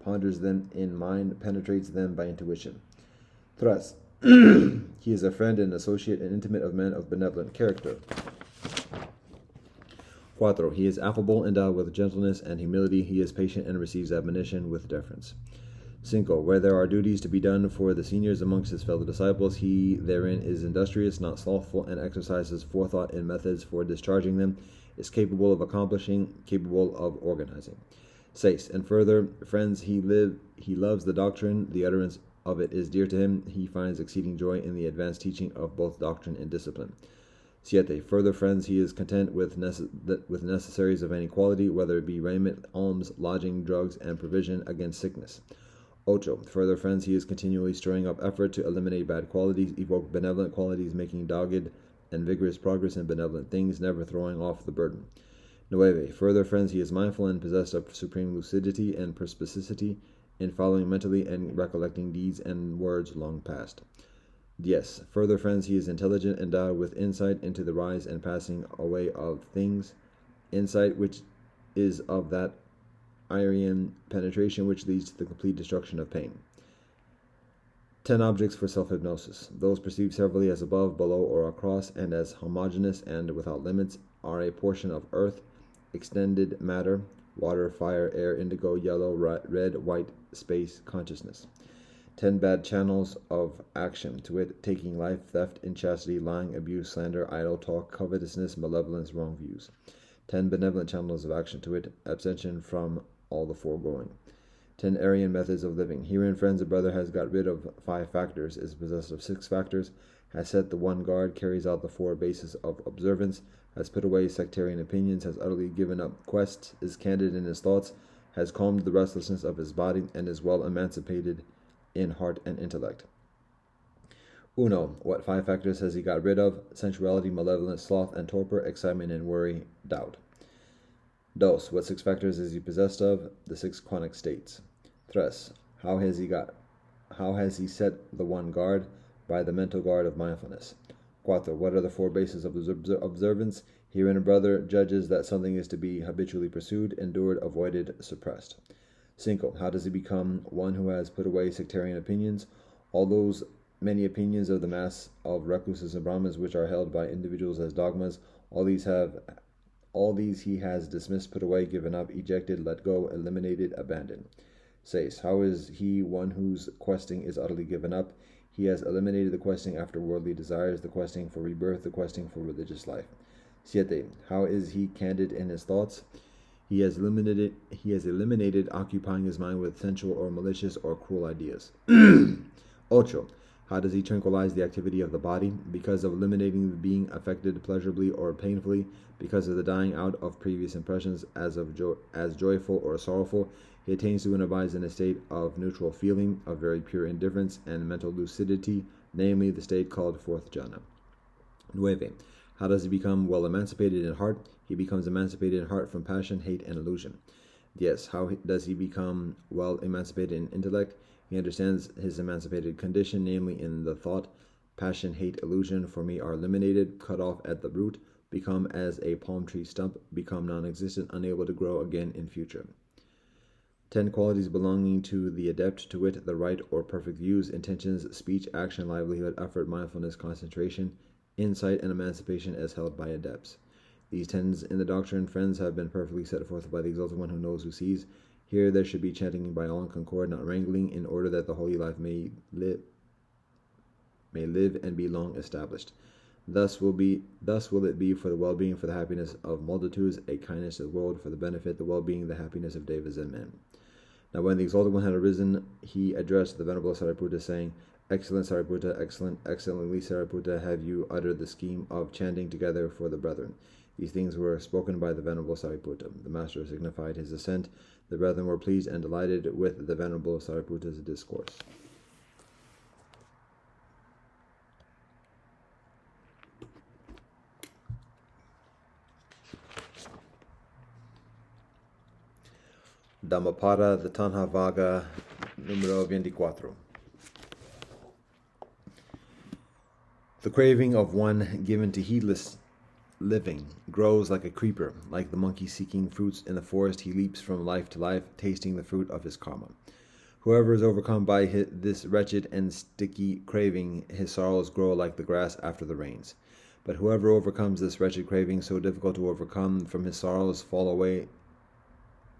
ponders them in mind, penetrates them by intuition. Tres, he is a friend and associate and intimate of men of benevolent character. Cuatro, he is affable, endowed with gentleness and humility. He is patient and receives admonition with deference. Cinco, where there are duties to be done for the seniors amongst his fellow disciples, he therein is industrious, not slothful, and exercises forethought in methods for discharging them, is capable of accomplishing, capable of organizing. Seis, and further, friends, he loves the doctrine, the utterance of it is dear to him. He finds exceeding joy in the advanced teaching of both doctrine and discipline. Siete, further, friends, he is content with necessaries of any quality, whether it be raiment, alms, lodging, drugs, and provision against sickness. Ocho, further, friends, he is continually stirring up effort to eliminate bad qualities, evoke benevolent qualities, making dogged and vigorous progress in benevolent things, never throwing off the burden. Nueve, further, friends, he is mindful and possessed of supreme lucidity and perspicacity in following mentally and recollecting deeds and words long past. Diez, further, friends, he is intelligent, endowed with insight into the rise and passing away of things, insight which is of that Aryan penetration which leads to the complete destruction of pain. 10 objects for self-hypnosis. Those perceived severally as above, below, or across, and as homogeneous and without limits, are a portion of earth, extended matter, water, fire, air, indigo, yellow, red, white, space, consciousness. 10 bad channels of action, to wit, taking life, theft, inchastity, lying, abuse, slander, idle talk, covetousness, malevolence, wrong views. 10 benevolent channels of action, to wit, abstention from all the foregoing. 10 Aryan methods of living. Herein, friends, a brother has got rid of 5 factors, is possessed of 6 factors, has set the 1 guard, carries out the 4 bases of observance, has put away sectarian opinions, has utterly given up quests, is candid in his thoughts, has calmed the restlessness of his body, and is well emancipated in heart and intellect. Uno, what 5 factors has he got rid of? Sensuality, malevolence, sloth and torpor, excitement and worry, doubt. Dos, what 6 factors is he possessed of? The 6 chronic states. Tres, how has he set the 1 guard? By the mental guard of mindfulness. Cuatro, what are the 4 bases of observance? Herein a brother judges that something is to be habitually pursued, endured, avoided, suppressed. Cinco, how does he become one who has put away sectarian opinions? All those many opinions of the mass of recluses and Brahmins which are held by individuals as dogmas, all these he has dismissed, put away, given up, ejected, let go, eliminated, abandoned. Seis, how is he one whose questing is utterly given up? He has eliminated the questing after worldly desires, the questing for rebirth, the questing for religious life. Siete, how is he candid in his thoughts? He has eliminated occupying his mind with sensual or malicious or cruel ideas. Ocho, How does he tranquilize the activity of the body? Because of eliminating the being affected pleasurably or painfully, because of the dying out of previous impressions as joyful or sorrowful, he attains to and abides in a state of neutral feeling, of very pure indifference and mental lucidity, namely the state called fourth jhana. 9. How does he become well emancipated in heart? He becomes emancipated in heart from passion, hate, and illusion. Yes. How does he become well emancipated in intellect? He understands his emancipated condition, namely in the thought, passion, hate, illusion for me are eliminated, cut off at the root, become as a palm tree stump, become non-existent, unable to grow again in future. 10 qualities belonging to the adept, to wit, the right or perfect views, intentions, speech, action, livelihood, effort, mindfulness, concentration, insight, and emancipation as held by adepts. These 10s in the doctrine, friends, have been perfectly set forth by the exalted one who knows, who sees. Here there should be chanting by all in concord, not wrangling, in order that the holy life may live and be long established. Thus will it be for the well-being, for the happiness of multitudes, a kindness to the world, for the benefit, the well-being, the happiness of devas and men. Now when the exalted one had arisen, he addressed the venerable Sariputta, saying, Excellent Sariputta, excellently Sariputta, have you uttered the scheme of chanting together for the brethren. These things were spoken by the venerable Sariputta. The master signified his assent. The brethren were pleased and delighted with the venerable Sariputta's discourse. Dhammapada de Tanha Vaga, numero 24. The craving of one given to heedless living grows like a creeper. Like the monkey seeking fruits in the forest, he leaps from life to life, tasting the fruit of his karma. Whoever is overcome by this wretched and sticky craving, his sorrows grow like the grass after the rains. But whoever overcomes this wretched craving, so difficult to overcome, from his sorrows fall away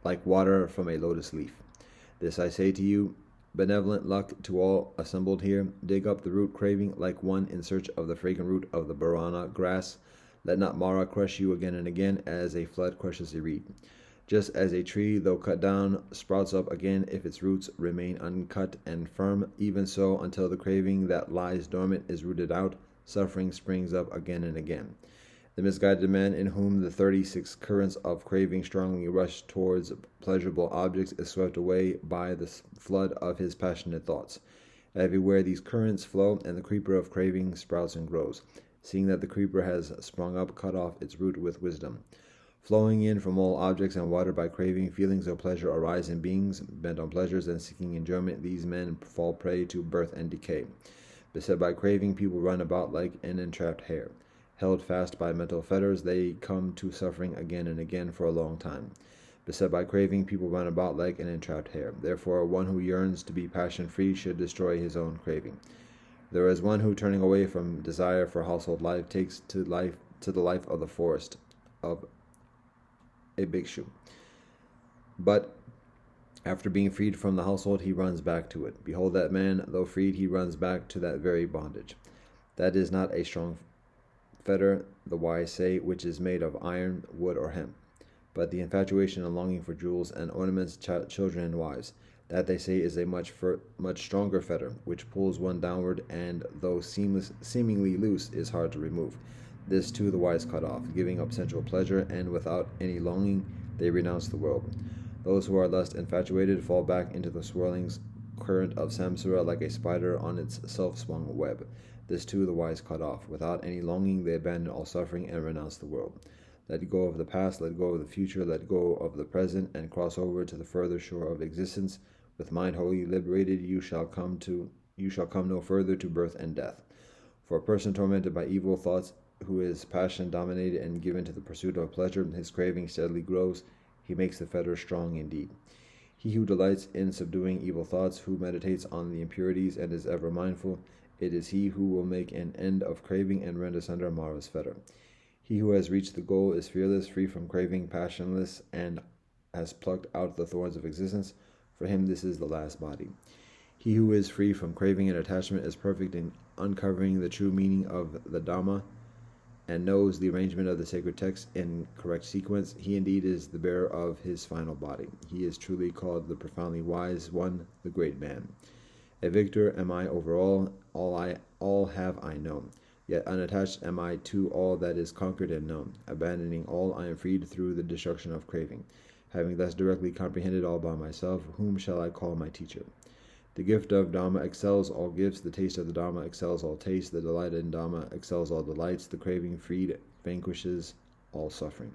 like water from a lotus leaf. This I say to you, benevolent luck to all assembled here. Dig up the root craving like one in search of the fragrant root of the barana grass. Let not Mara crush you again and again, as a flood crushes a reed. Just as a tree, though cut down, sprouts up again if its roots remain uncut and firm, even so, until the craving that lies dormant is rooted out, suffering springs up again and again. The misguided man, in whom the 36 currents of craving strongly rush towards pleasurable objects, is swept away by the flood of his passionate thoughts. Everywhere these currents flow, and the creeper of craving sprouts and grows. Seeing that the creeper has sprung up, cut off its root with wisdom. Flowing in from all objects and watered by craving, feelings of pleasure arise in beings bent on pleasures and seeking enjoyment. These men fall prey to birth and decay. Beset by craving, people run about like an entrapped hare. Held fast by mental fetters, they come to suffering again and again for a long time. Beset by craving, people run about like an entrapped hare. Therefore, one who yearns to be passion-free should destroy his own craving. There is one who, turning away from desire for household life, takes to the life of the forest of a bhikshu. But after being freed from the household, he runs back to it. Behold, that man, though freed, he runs back to that very bondage. That is not a strong fetter, the wise say, which is made of iron, wood, or hemp, but the infatuation and longing for jewels and ornaments, children and wives. That, they say, is a much stronger fetter, which pulls one downward, and though seemingly loose, is hard to remove. This too the wise cut off, giving up sensual pleasure, and without any longing they renounce the world. Those who are thus infatuated fall back into the swirling current of samsara like a spider on its self-swung web. This too the wise cut off. Without any longing they abandon all suffering and renounce the world. Let go of the past, let go of the future, let go of the present, and cross over to the further shore of existence. With mind wholly liberated, you shall come no further to birth and death. For a person tormented by evil thoughts, who is passion dominated and given to the pursuit of pleasure, his craving steadily grows. He makes the fetter strong indeed. He who delights in subduing evil thoughts, who meditates on the impurities and is ever mindful, it is he who will make an end of craving and rend asunder Mara's fetter. He who has reached the goal is fearless, free from craving, passionless, and has plucked out the thorns of existence. For him this is the last body. He who is free from craving and attachment is perfect in uncovering the true meaning of the Dhamma and knows the arrangement of the sacred text in correct sequence. He indeed is the bearer of his final body. He is truly called the profoundly wise one, the great man. A victor am I over all have I known. Yet unattached am I to all that is conquered and known. Abandoning all, I am freed through the destruction of craving. Having thus directly comprehended all by myself, whom shall I call my teacher? The gift of Dhamma excels all gifts. The taste of the Dhamma excels all tastes. The delight in Dhamma excels all delights. The craving freed vanquishes all suffering.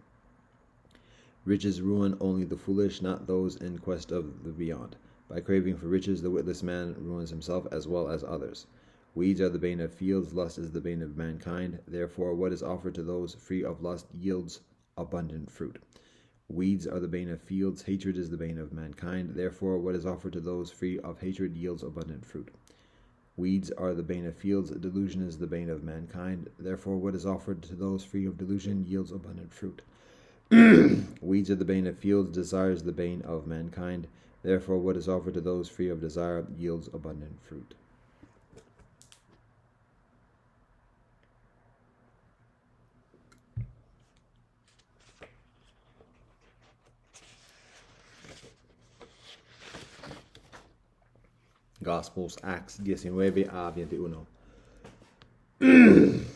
Riches ruin only the foolish, not those in quest of the beyond. By craving for riches, the witless man ruins himself as well as others. Weeds are the bane of fields, lust is the bane of mankind. Therefore, what is offered to those free of lust yields abundant fruit. Weeds are the bane of fields, hatred is the bane of mankind. Therefore, what is offered to those free of hatred yields abundant fruit. Weeds are the bane of fields, delusion is the bane of mankind. Therefore, what is offered to those free of delusion yields abundant fruit. Weeds are the bane of fields, desire is the bane of mankind. Therefore, what is offered to those free of desire yields abundant fruit. Gospels, Acts 19 a 21.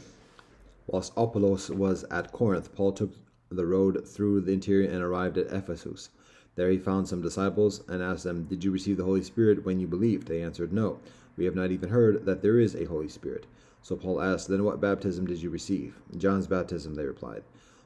Whilst Apollos was at Corinth, Paul took the road through the interior and arrived at Ephesus. There he found some disciples and asked them, "Did you receive the Holy Spirit when you believed?" They answered, "No, we have not even heard that there is a Holy Spirit." So Paul asked, "Then what baptism did you receive?" "John's baptism," they replied.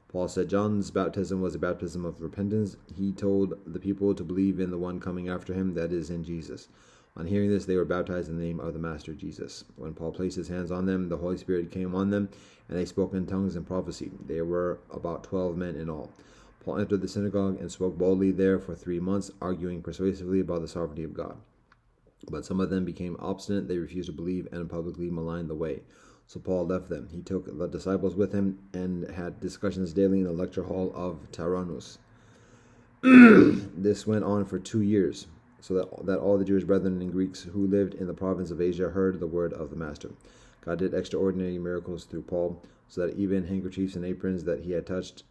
Paul said John's baptism was a baptism of repentance. He told the people to believe in the one coming after him, that is, in Jesus. On hearing this, they were baptized in the name of the Master Jesus. When Paul placed his hands on them, the Holy Spirit came on them, and they spoke in tongues and prophesied. There were about 12 men in all. Paul entered the synagogue and spoke boldly there for 3 months, arguing persuasively about the sovereignty of God. But some of them became obstinate. They refused to believe and publicly maligned the way. So Paul left them. He took the disciples with him and had discussions daily in the lecture hall of Tyrannus. This went on for 2 years, so that all the Jewish brethren and Greeks who lived in the province of Asia heard the word of the Master. God did extraordinary miracles through Paul, so that even handkerchiefs and aprons that had touched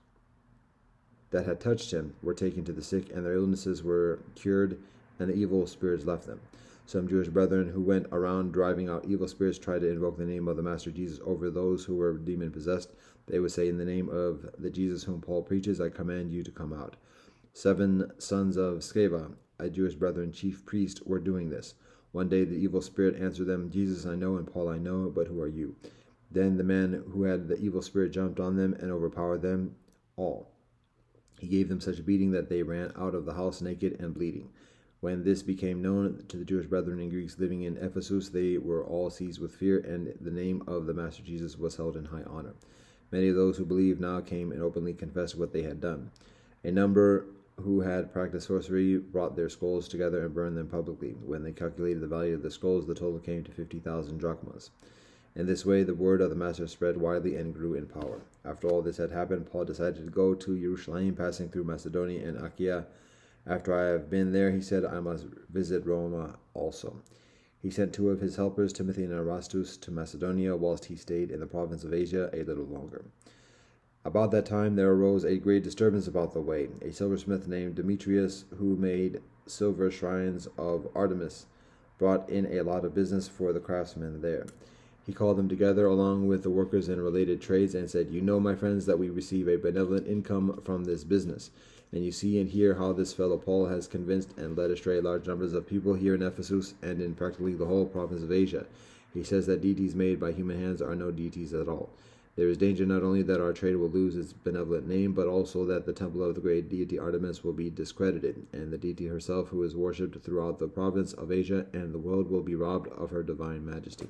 him were taken to the sick, and their illnesses were cured, and the evil spirits left them. Some Jewish brethren who went around driving out evil spirits tried to invoke the name of the Master Jesus over those who were demon-possessed. They would say, "In the name of the Jesus whom Paul preaches, I command you to come out." 7 sons of Sceva, a Jewish brethren chief priest, were doing this. One day the evil spirit answered them, "Jesus I know, and Paul I know, but who are you?" Then the man who had the evil spirit jumped on them and overpowered them all. He gave them such a beating that they ran out of the house naked and bleeding. When this became known to the Jewish brethren and Greeks living in Ephesus, they were all seized with fear, and the name of the Master Jesus was held in high honor. Many of those who believed now came and openly confessed what they had done. A number who had practiced sorcery brought their skulls together and burned them publicly. When they calculated the value of the skulls, the total came to 50,000 drachmas. In this way, the word of the Master spread widely and grew in power. After all this had happened, Paul decided to go to Jerusalem, passing through Macedonia and Achaia. "After I have been there," he said, "I must visit Rome also." He sent 2 of his helpers, Timothy and Erastus, to Macedonia, whilst he stayed in the province of Asia a little longer. About that time there arose a great disturbance about the way. A silversmith named Demetrius, who made silver shrines of Artemis, brought in a lot of business for the craftsmen there. He called them together along with the workers in related trades and said, "You know, my friends, that we receive a benevolent income from this business. And you see and hear how this fellow Paul has convinced and led astray large numbers of people here in Ephesus and in practically the whole province of Asia. He says that deities made by human hands are no deities at all. There is danger not only that our trade will lose its benevolent name, but also that the temple of the great deity Artemis will be discredited, and the deity herself, who is worshipped throughout the province of Asia and the world, will be robbed of her divine majesty."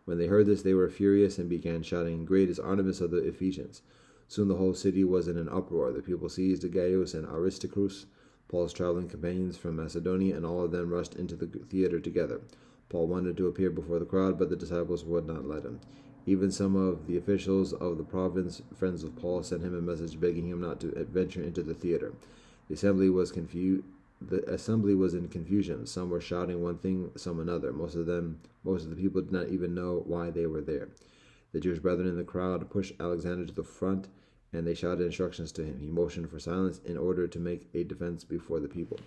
When they heard this, they were furious and began shouting, "Great is Artemis of the Ephesians!" Soon the whole city was in an uproar. The people seized Gaius and Aristarchus, Paul's traveling companions from Macedonia, and all of them rushed into the theater together. Paul wanted to appear before the crowd, but the disciples would not let him. Even some of the officials of the province, friends of Paul, sent him a message begging him not to venture into the theater. The assembly was in confusion. Some were shouting one thing, some another. Most of the people did not even know why they were there. The Jewish brethren in the crowd pushed Alexander to the front, and they shouted instructions to him. He motioned for silence in order to make a defense before the people.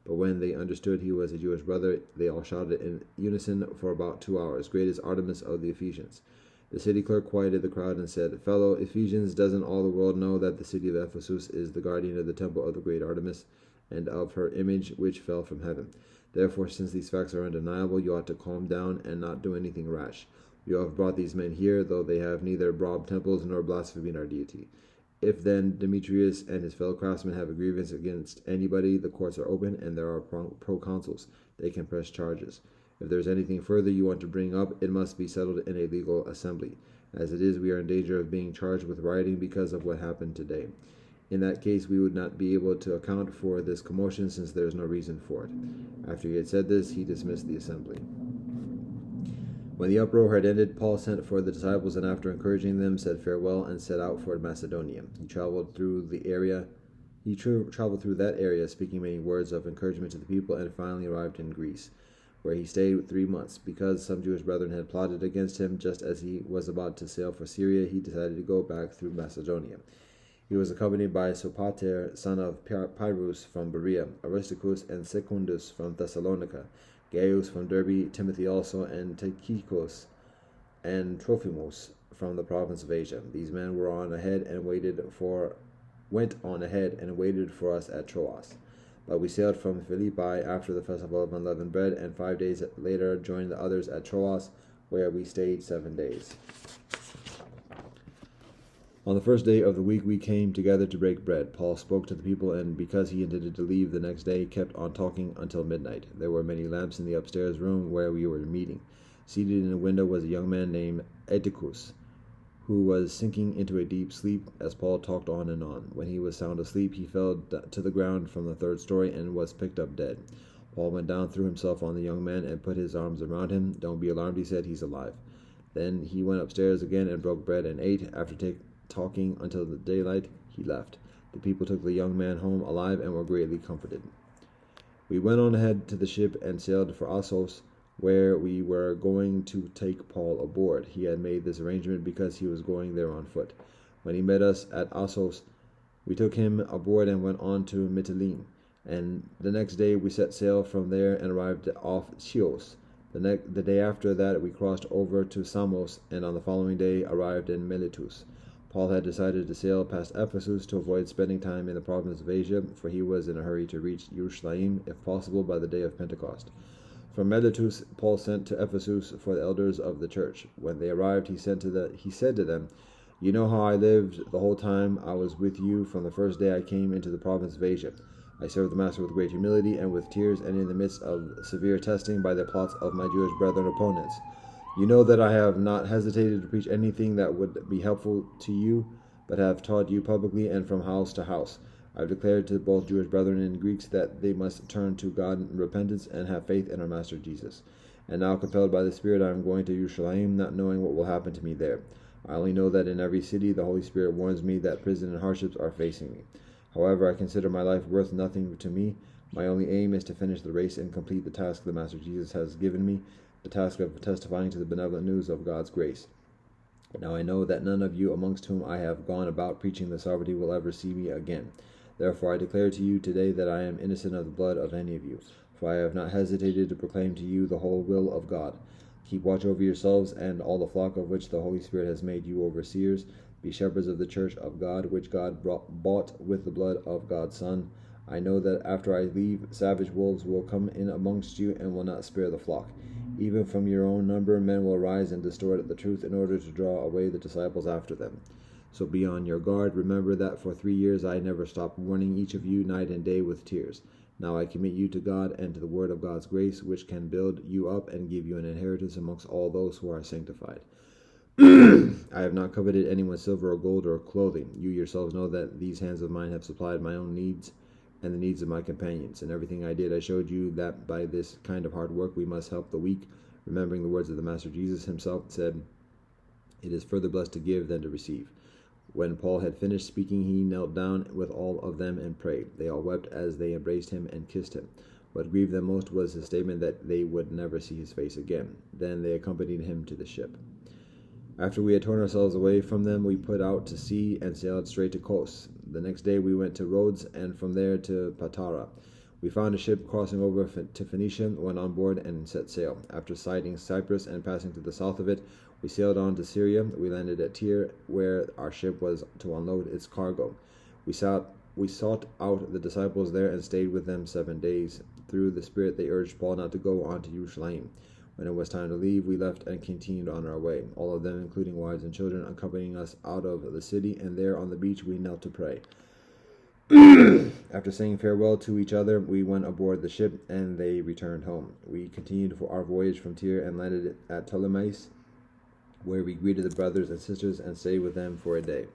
But when they understood he was a Jewish brother, they all shouted in unison for about 2 hours, "Great is Artemis of the Ephesians." The city clerk quieted the crowd and said, "Fellow Ephesians, doesn't all the world know that the city of Ephesus is the guardian of the temple of the great Artemis, and of her image which fell from heaven? Therefore, since these facts are undeniable, you ought to calm down and not do anything rash. You have brought these men here, though they have neither robbed temples nor blasphemed our deity. If then Demetrius and his fellow craftsmen have a grievance against anybody, the courts are open, and there are proconsuls. They can press charges. If there is anything further you want to bring up, it must be settled in a legal assembly. As it is, we are in danger of being charged with rioting because of what happened today. In that case, we would not be able to account for this commotion, since there is no reason for it." After he had said this, he dismissed the assembly. When the uproar had ended, Paul sent for the disciples, and after encouraging them, said farewell and set out for Macedonia. He traveled through that area, speaking many words of encouragement to the people, and finally arrived in Greece, where he stayed 3 months. Because some Jewish brethren had plotted against him just as he was about to sail for Syria, he decided to go back through Macedonia. He was accompanied by Sopater, son of Pyrrhus from Berea, Aristarchus and Secundus from Thessalonica, Gaius from Derbe, Timothy also, and Tychicus and Trophimus from the province of Asia. These men went on ahead and waited for us at Troas. But we sailed from Philippi after the festival of unleavened bread, and 5 days later joined the others at Troas, where we stayed 7 days. On the first day of the week we came together to break bread. Paul spoke to the people, and because he intended to leave the next day, kept on talking until midnight. There were many lamps in the upstairs room where we were meeting. Seated in a window was a young man named Eutychus, who was sinking into a deep sleep as Paul talked on and on. When he was sound asleep, he fell to the ground from the 3rd story and was picked up dead. Paul went down, threw himself on the young man, and put his arms around him. "Don't be alarmed," he said, "he's alive." Then he went upstairs again and broke bread and ate. After talking until the daylight, he left. The people took the young man home alive and were greatly comforted. We went on ahead to the ship and sailed for Assos, where we were going to take Paul aboard. He had made this arrangement because he was going there on foot. When he met us at Assos, we took him aboard and went on to Mytilene. And the next day we set sail from there and arrived off Chios. The day after that we crossed over to Samos, and on the following day arrived in Miletus. Paul had decided to sail past Ephesus to avoid spending time in the province of Asia, for he was in a hurry to reach Jerusalem, if possible, by the day of Pentecost. From Miletus, Paul sent to Ephesus for the elders of the church. When they arrived, he said to them, "You know how I lived the whole time I was with you, from the first day I came into the province of Asia. I served the Master with great humility and with tears, and in the midst of severe testing by the plots of my Jewish brethren opponents. You know that I have not hesitated to preach anything that would be helpful to you, but have taught you publicly and from house to house. I have declared to both Jewish brethren and Greeks that they must turn to God in repentance and have faith in our Master Jesus. And now, compelled by the Spirit, I am going to Jerusalem, not knowing what will happen to me there. I only know that in every city the Holy Spirit warns me that prison and hardships are facing me. However, I consider my life worth nothing to me. My only aim is to finish the race and complete the task the Master Jesus has given me, the task of testifying to the benevolent news of God's grace. Now I know that none of you amongst whom I have gone about preaching the sovereignty will ever see me again. Therefore I declare to you today that I am innocent of the blood of any of you, for I have not hesitated to proclaim to you the whole will of God. Keep watch over yourselves and all the flock of which the Holy Spirit has made you overseers. Be shepherds of the church of God, which God bought with the blood of God's Son. I know that after I leave, savage wolves will come in amongst you and will not spare the flock. Even from your own number men will rise and distort the truth in order to draw away the disciples after them. So be on your guard. Remember that for 3 years I never stopped warning each of you night and day with tears. Now I commit you to God and to the word of God's grace, which can build you up and give you an inheritance amongst all those who are sanctified. I have not coveted anyone's silver or gold or clothing. You yourselves know that these hands of mine have supplied my own needs and the needs of my companions. In everything I did, I showed you that by this kind of hard work we must help the weak, remembering the words of the Master Jesus himself said, "It is further blessed to give than to receive." When Paul had finished speaking, he knelt down with all of them and prayed. They all wept as they embraced him and kissed him. What grieved them most was his statement that they would never see his face again. Then they accompanied him to the ship. After we had torn ourselves away from them, we put out to sea and sailed straight to Kos. The next day we went to Rhodes, and from there to Patara. We found a ship crossing over to Phoenicia, went on board, and set sail. After sighting Cyprus and passing to the south of it, we sailed on to Syria. We landed at Tyre, where our ship was to unload its cargo. We sought out the disciples there and stayed with them 7 days. Through the Spirit, they urged Paul not to go on to Jerusalem. When it was time to leave, we left and continued on our way, all of them, including wives and children, accompanying us out of the city, and there on the beach we knelt to pray. After saying farewell to each other, we went aboard the ship, and they returned home. We continued for our voyage from Tyre and landed at Ptolemais, where we greeted the brothers and sisters and stayed with them for a day.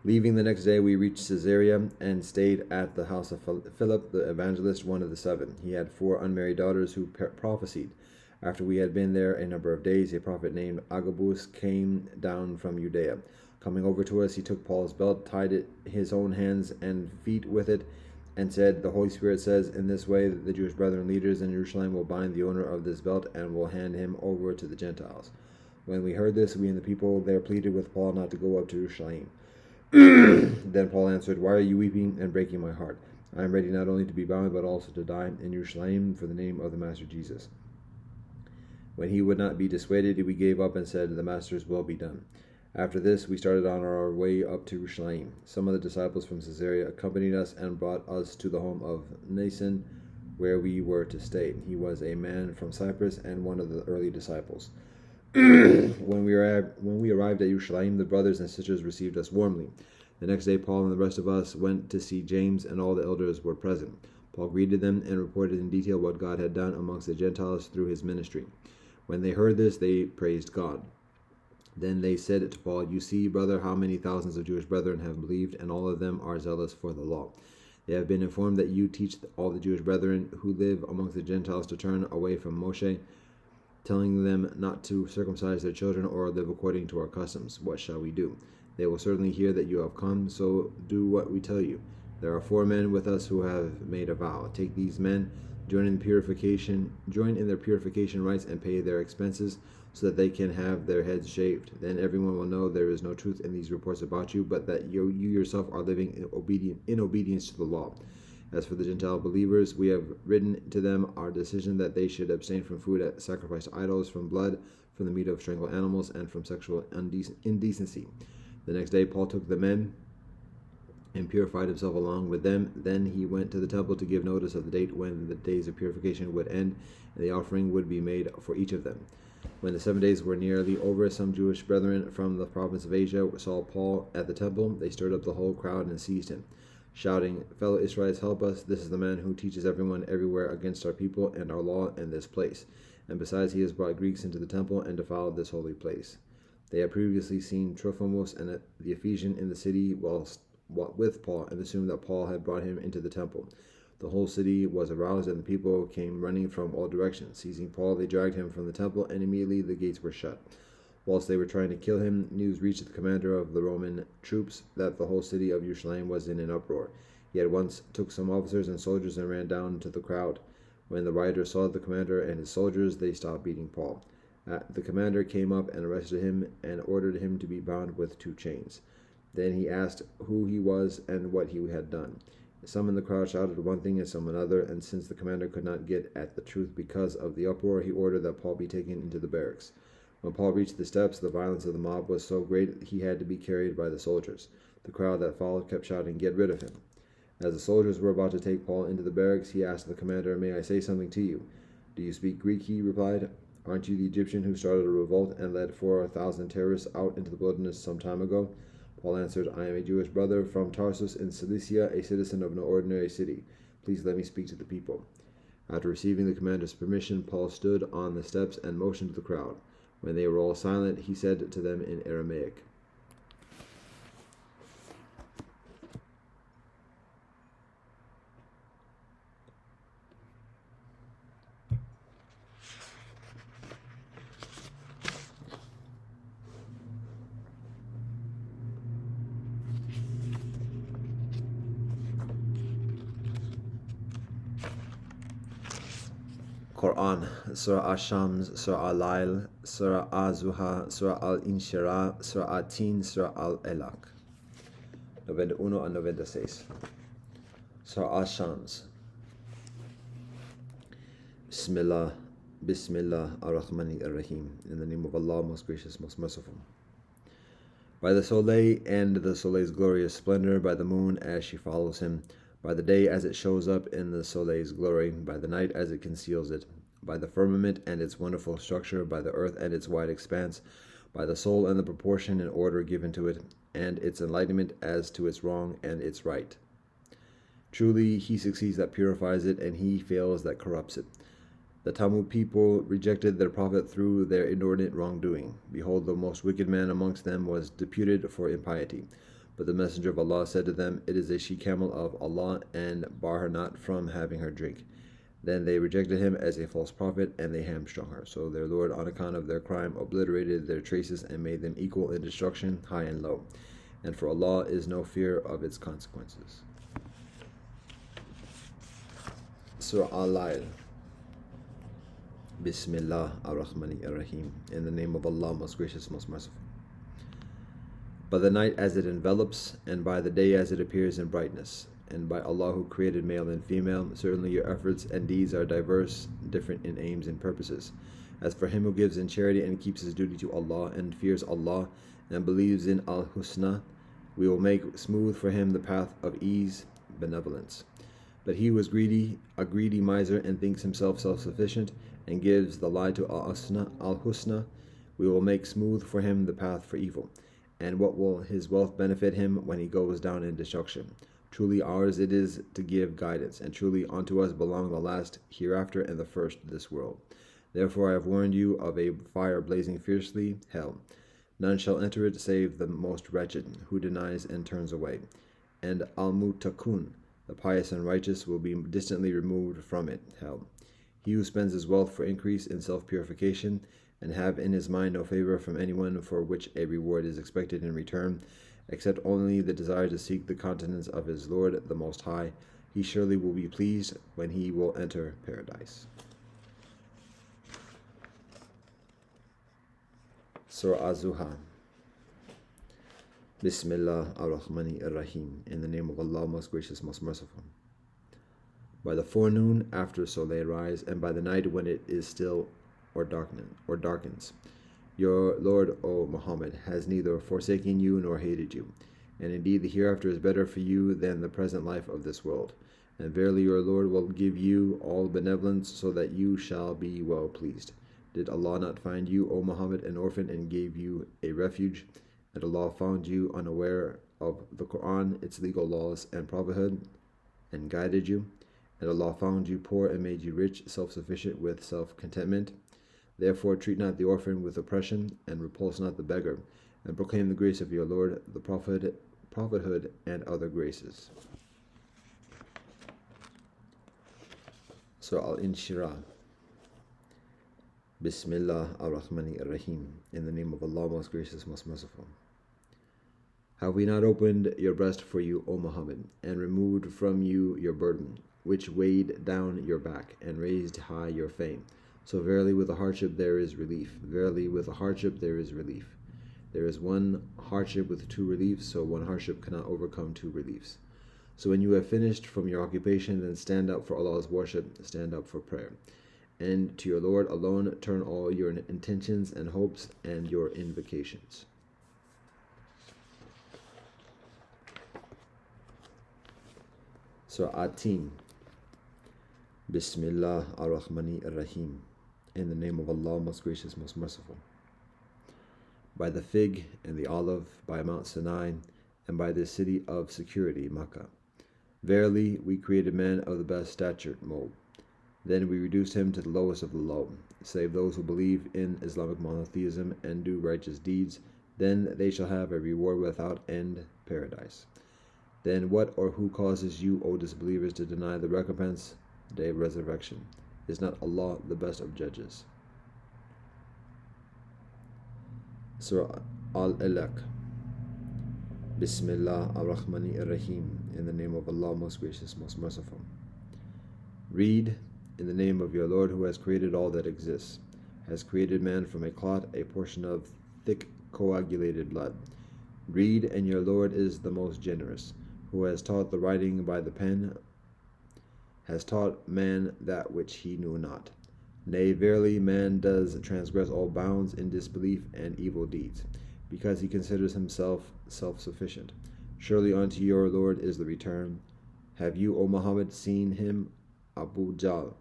Leaving the next day, we reached Caesarea and stayed at the house of Philip the evangelist, one of the 7. He had 4 unmarried daughters who prophesied. After we had been there a number of days, a prophet named Agabus came down from Judea. Coming over to us, he took Paul's belt, tied his own hands and feet with it, and said, "The Holy Spirit says, in this way the Jewish brethren leaders in Jerusalem will bind the owner of this belt and will hand him over to the Gentiles." When we heard this, we and the people there pleaded with Paul not to go up to Jerusalem. Then Paul answered, "Why are you weeping and breaking my heart? I am ready not only to be bound, but also to die in Jerusalem for the name of the Master Jesus." When he would not be dissuaded, we gave up and said, "The Master's will be done." After this, we started on our way up to Jerusalem. Some of the disciples from Caesarea accompanied us and brought us to the home of Mnason, where we were to stay. He was a man from Cyprus and one of the early disciples. When we arrived at Jerusalem, the brothers and sisters received us warmly. The next day, Paul and the rest of us went to see James, and all the elders were present. Paul greeted them and reported in detail what God had done amongst the Gentiles through his ministry. When they heard this, they praised God. Then they said to Paul, "You see, brother, how many thousands of Jewish brethren have believed, and all of them are zealous for the law. They have been informed that you teach all the Jewish brethren who live amongst the Gentiles to turn away from Moshe, telling them not to circumcise their children or live according to our customs. What shall we do? They will certainly hear that you have come, so do what we tell you. There are 4 men with us who have made a vow. Take these men, join in their purification rites, and pay their expenses, so that they can have their heads shaved. Then everyone will know there is no truth in these reports about you, but that you yourself are living in obedience to the law. As for the Gentile believers, we have written to them our decision that they should abstain from food sacrificed to idols, from blood, from the meat of strangled animals, and from sexual indecency." The next day Paul took the men and purified himself along with them. Then he went to the temple to give notice of the date when the days of purification would end, and the offering would be made for each of them. When the 7 days were nearly over, some Jewish brethren from the province of Asia saw Paul at the temple. They stirred up the whole crowd and seized him, shouting, "Fellow Israelites, help us. This is the man who teaches everyone everywhere against our people and our law in this place. And besides, he has brought Greeks into the temple and defiled this holy place." They had previously seen Trophimus and the Ephesian in the city with Paul, and assumed that Paul had brought him into the temple. The whole city was aroused, and the people came running from all directions. Seizing Paul, they dragged him from the temple, and immediately the gates were shut. Whilst they were trying to kill him, news reached the commander of the Roman troops that the whole city of Jerusalem was in an uproar. He at once took some officers and soldiers and ran down to the crowd. When the rioters saw the commander and his soldiers, they stopped beating Paul. The commander came up and arrested him and ordered him to be bound with 2 chains. Then he asked who he was and what he had done. Some in the crowd shouted one thing and some another, and since the commander could not get at the truth because of the uproar, he ordered that Paul be taken into the barracks. When Paul reached the steps, the violence of the mob was so great that he had to be carried by the soldiers. The crowd that followed kept shouting, "Get rid of him." As the soldiers were about to take Paul into the barracks, he asked the commander, "May I say something to you?" "Do you speak Greek?" he replied. "Aren't you the Egyptian who started a revolt and led 4,000 terrorists out into the wilderness some time ago?" Paul answered, "I am a Jewish brother from Tarsus in Cilicia, a citizen of no ordinary city. Please let me speak to the people." After receiving the commander's permission, Paul stood on the steps and motioned to the crowd. When they were all silent, he said to them in Aramaic, Quran, Surah Al-Shams, Surah Al-Lail, Surah Al-Zuha, Surah Al-Inshirah, Surah Al-Tin, Surah Al-Elaq. 91 a 96. Surah Al-Shams. Bismillah ar-Rahmani ar-Rahim. In the name of Allah, most gracious, most merciful. By the soleil and the soleil's glorious splendor, by the moon as she follows him, by the day as it shows up in the soleil's glory, by the night as it conceals it, by the firmament and its wonderful structure, by the earth and its wide expanse, by the soul and the proportion and order given to it, and its enlightenment as to its wrong and its right. Truly, he succeeds that purifies it, and he fails that corrupts it. The Tammud people rejected their prophet through their inordinate wrongdoing. Behold, the most wicked man amongst them was deputed for impiety. But the messenger of Allah said to them, It is a she-camel of Allah, and bar her not from having her drink. Then they rejected him as a false prophet, and they hamstrung her. So their Lord, on account of their crime, obliterated their traces and made them equal in destruction, high and low. And for Allah is no fear of its consequences. Surah Al-Layl. Bismillah ar-Rahmani ar-Rahim. In the name of Allah, most gracious, most merciful. By the night as it envelops, and by the day as it appears in brightness, and by Allah who created male and female, certainly your efforts and deeds are diverse, different in aims and purposes. As for him who gives in charity and keeps his duty to Allah, and fears Allah, and believes in Al-Husna, we will make smooth for him the path of ease, benevolence. But he who is a greedy miser, and thinks himself self-sufficient, and gives the lie to Al-Husna, we will make smooth for him the path for evil. And what will his wealth benefit him when he goes down in destruction? Truly ours it is to give guidance, and truly unto us belong the last hereafter and the first this world. Therefore I have warned you of a fire blazing fiercely, hell. None shall enter it save the most wretched, who denies and turns away. And Al-Mutakun, the pious and righteous, will be distantly removed from it, hell. He who spends his wealth for increase in self-purification, and have in his mind no favor from anyone for which a reward is expected in return, except only the desire to seek the countenance of his Lord the Most High, he surely will be pleased when he will enter paradise. Surah Az-Zuha. Bismillah ar-Rahmani ar-Rahim. In the name of Allah, most gracious, most merciful. By the forenoon after soleil rise, and by the night when it is still or darkens. Your Lord, O Muhammad, has neither forsaken you nor hated you. And indeed the hereafter is better for you than the present life of this world. And verily your Lord will give you all benevolence, so that you shall be well pleased. Did Allah not find you, O Muhammad, an orphan, and gave you a refuge? And Allah found you unaware of the Quran, its legal laws and prophethood, and guided you? And Allah found you poor and made you rich, self-sufficient with self-contentment? Therefore treat not the orphan with oppression, and repulse not the beggar, and proclaim the grace of your Lord, the prophethood, and other graces. Surah Al-Inshirah. Bismillah ar-Rahmani ar-Rahim. In the name of Allah, most gracious, most merciful. Have we not opened your breast for you, O Muhammad, and removed from you your burden, which weighed down your back, and raised high your fame? So verily with a hardship there is relief. Verily with a hardship there is relief. There is one hardship with two reliefs, so one hardship cannot overcome two reliefs. So when you have finished from your occupation, then stand up for Allah's worship, stand up for prayer. And to your Lord alone turn all your intentions and hopes and your invocations. Surah At-Tin. Bismillah ar-Rahmani ar-Rahim. In the name of Allah, most gracious, most merciful. By the fig and the olive, by Mount Sinai, and by the city of security, Makkah. Verily, we created man of the best statured mold. Then we reduced him to the lowest of the low, save those who believe in Islamic monotheism and do righteous deeds. Then they shall have a reward without end, paradise. Then what or who causes you, O disbelievers, to deny the recompense, day of resurrection? Is not Allah the best of judges? Surah Al-Alaq. Bismillah ar-Rahmani ar-Rahim. In the name of Allah, most gracious, most merciful. Read, in the name of your Lord, who has created all that exists, has created man from a clot, a portion of thick coagulated blood. Read, and your Lord is the most generous, who has taught the writing by the pen, has taught man that which he knew not. Nay, verily, man does transgress all bounds in disbelief and evil deeds, because he considers himself self-sufficient. Surely unto your Lord is the return. Have you, O Muhammad, seen him, Abu Jahl,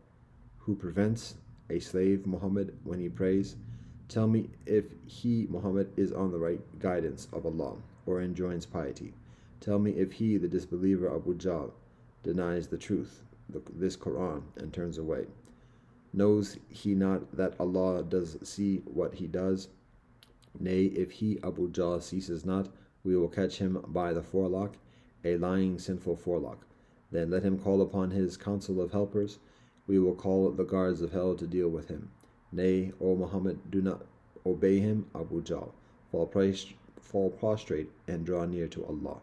who prevents a slave, Muhammad, when he prays? Tell me if he, Muhammad, is on the right guidance of Allah, or enjoins piety. Tell me if he, the disbeliever Abu Jahl, denies the truth, this Quran, and turns away. Knows he not that Allah does see what he does? Nay, if he, Abu Jahl, ceases not, we will catch him by the forelock, a lying, sinful forelock. Then let him call upon his council of helpers. We will call the guards of hell to deal with him. Nay, O Muhammad, do not obey him, Abu Jahl. Fall prostrate and draw near to Allah.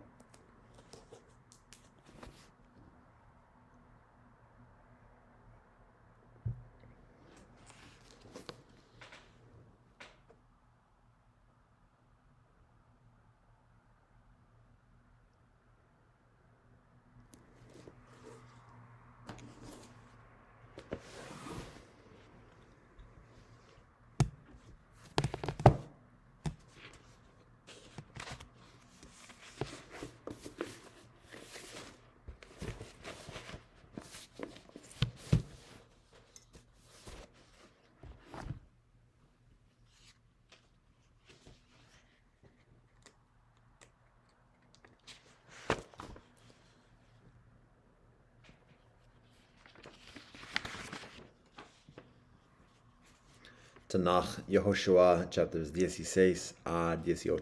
Tanakh, Yehoshua, chapters 16 a 18.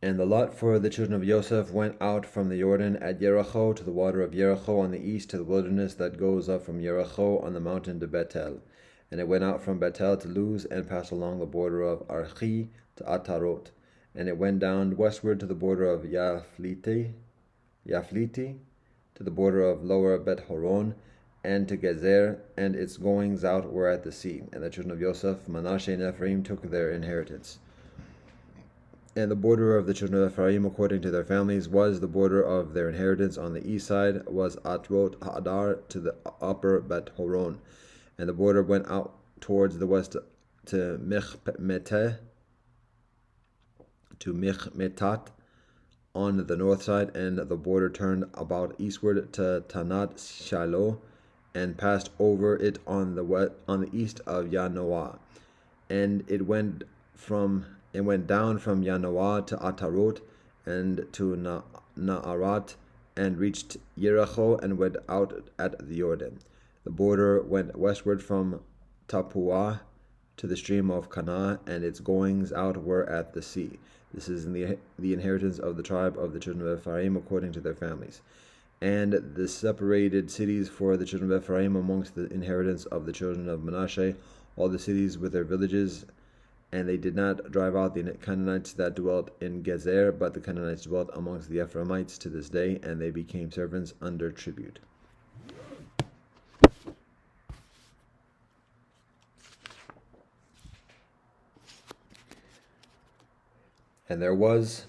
And the lot for the children of Joseph went out from the Jordan at Jericho to the water of Jericho on the east, to the wilderness that goes up from Jericho on the mountain to Bethel. And it went out from Bethel to Luz, and passed along the border of Archi to Atarot. And it went down westward to the border of Yafliti, to the border of lower Bet Horon, and to Gezer, and its goings out were at the sea. And the children of Joseph, Manasseh, and Ephraim took their inheritance. And the border of the children of Ephraim, according to their families, was the border of their inheritance on the east side, was Atrot Hadar to the upper Bet Horon. And the border went out towards the west to Michmetat on the north side, and the border turned about eastward to Tanat Shiloh, and passed over it on the east of Yanoah. And it went down from Yanoah to Atarot and to Naarat, and reached Jericho, and went out at the Jordan. The border went westward from Tappuah to the stream of Canaan, and its goings out were at the sea. This is in the inheritance of the tribe of the children of Ephraim according to their families. And the separated cities for the children of Ephraim amongst the inheritance of the children of Manasseh, all the cities with their villages. And they did not drive out the Canaanites that dwelt in Gezer, but the Canaanites dwelt amongst the Ephraimites to this day, and they became servants under tribute. And there was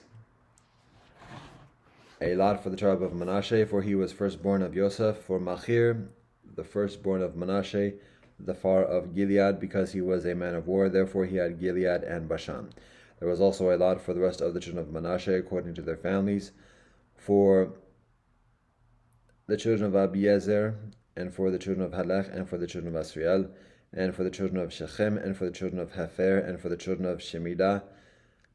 a lot for the tribe of Manasseh, for he was firstborn of Joseph, for Machir, the firstborn of Manasseh, the far of Gilead, because he was a man of war, therefore he had Gilead and Bashan. There was also a lot for the rest of the children of Manasseh, according to their families, for the children of Abiezer, and for the children of Halech, and for the children of Asriel, and for the children of Shechem, and for the children of Hefer, and for the children of Shemidah.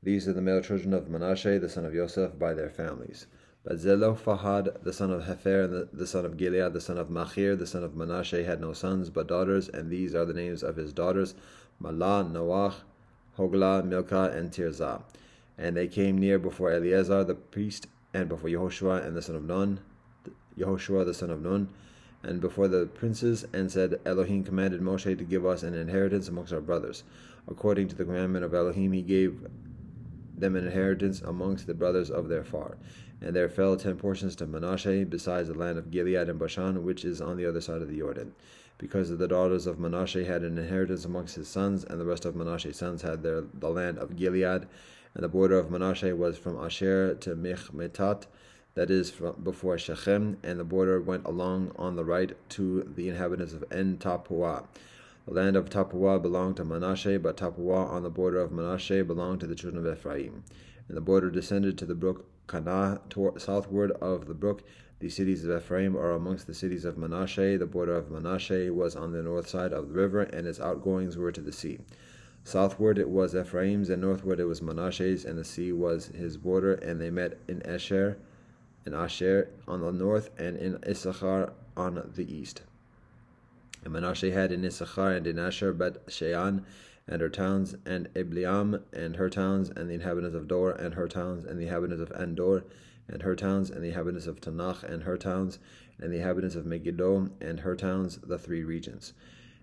These are the male children of Manasseh, the son of Joseph, by their families. But Zelophehad, the son of Hefer, and the son of Gilead, the son of Machir, the son of Manasseh, had no sons but daughters, and these are the names of his daughters: Malah, Noach, Hoglah, Milcah, and Tirzah. And they came near before Eleazar the priest, and before Yehoshua and the son of Nun, and before the princes, and said, Elohim commanded Moshe to give us an inheritance amongst our brothers. According to the commandment of Elohim, he gave them an inheritance amongst the brothers of their far. And there fell 10 portions to Manasseh, besides the land of Gilead and Bashan, which is on the other side of the Jordan. Because the daughters of Manasseh had an inheritance amongst his sons, and the rest of Manasseh's sons had the land of Gilead. And the border of Manasseh was from Asher to Michmetat, that is from before Shechem, and the border went along on the right to the inhabitants of En Tappuah. The land of Tappuah belonged to Manasseh, but Tappuah on the border of Manasseh belonged to the children of Ephraim. And the border descended to the brook Kanah, southward of the brook. The cities of Ephraim are amongst the cities of Manasseh. The border of Manasseh was on the north side of the river, and its outgoings were to the sea. Southward it was Ephraim's, and northward it was Manasseh's, and the sea was his border. And they met in Asher on the north, and in Issachar on the east. And Manasseh had in Issachar and in Asher Bet-Shean and her towns, and Ebleam and her towns, and the inhabitants of Dor and her towns, and the inhabitants of Andor and her towns, and the inhabitants of Tanakh and her towns, and the inhabitants of Megiddo and her towns, the 3 regions.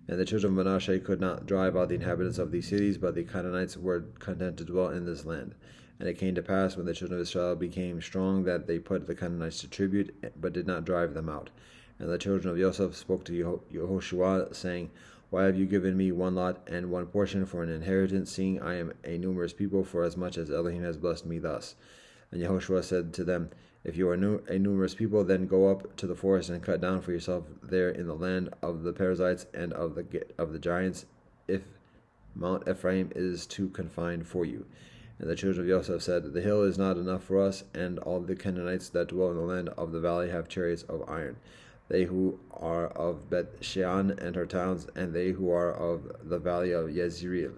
And the children of Manasseh could not drive out the inhabitants of these cities, but the Canaanites were content to dwell in this land. And it came to pass, when the children of Israel became strong, that they put the Canaanites to tribute, but did not drive them out. And the children of Joseph spoke to Yehoshua, saying, Why have you given me 1 lot and 1 portion for an inheritance, seeing I am a numerous people, for as much as Elohim has blessed me thus? And Yehoshua said to them, If you are a numerous people, then go up to the forest and cut down for yourself there in the land of the Perizzites and of the giants, if Mount Ephraim is too confined for you. And the children of Joseph said, The hill is not enough for us, and all the Canaanites that dwell in the land of the valley have chariots of iron. They who are of Bet-Shean and her towns, and they who are of the valley of Jezreel.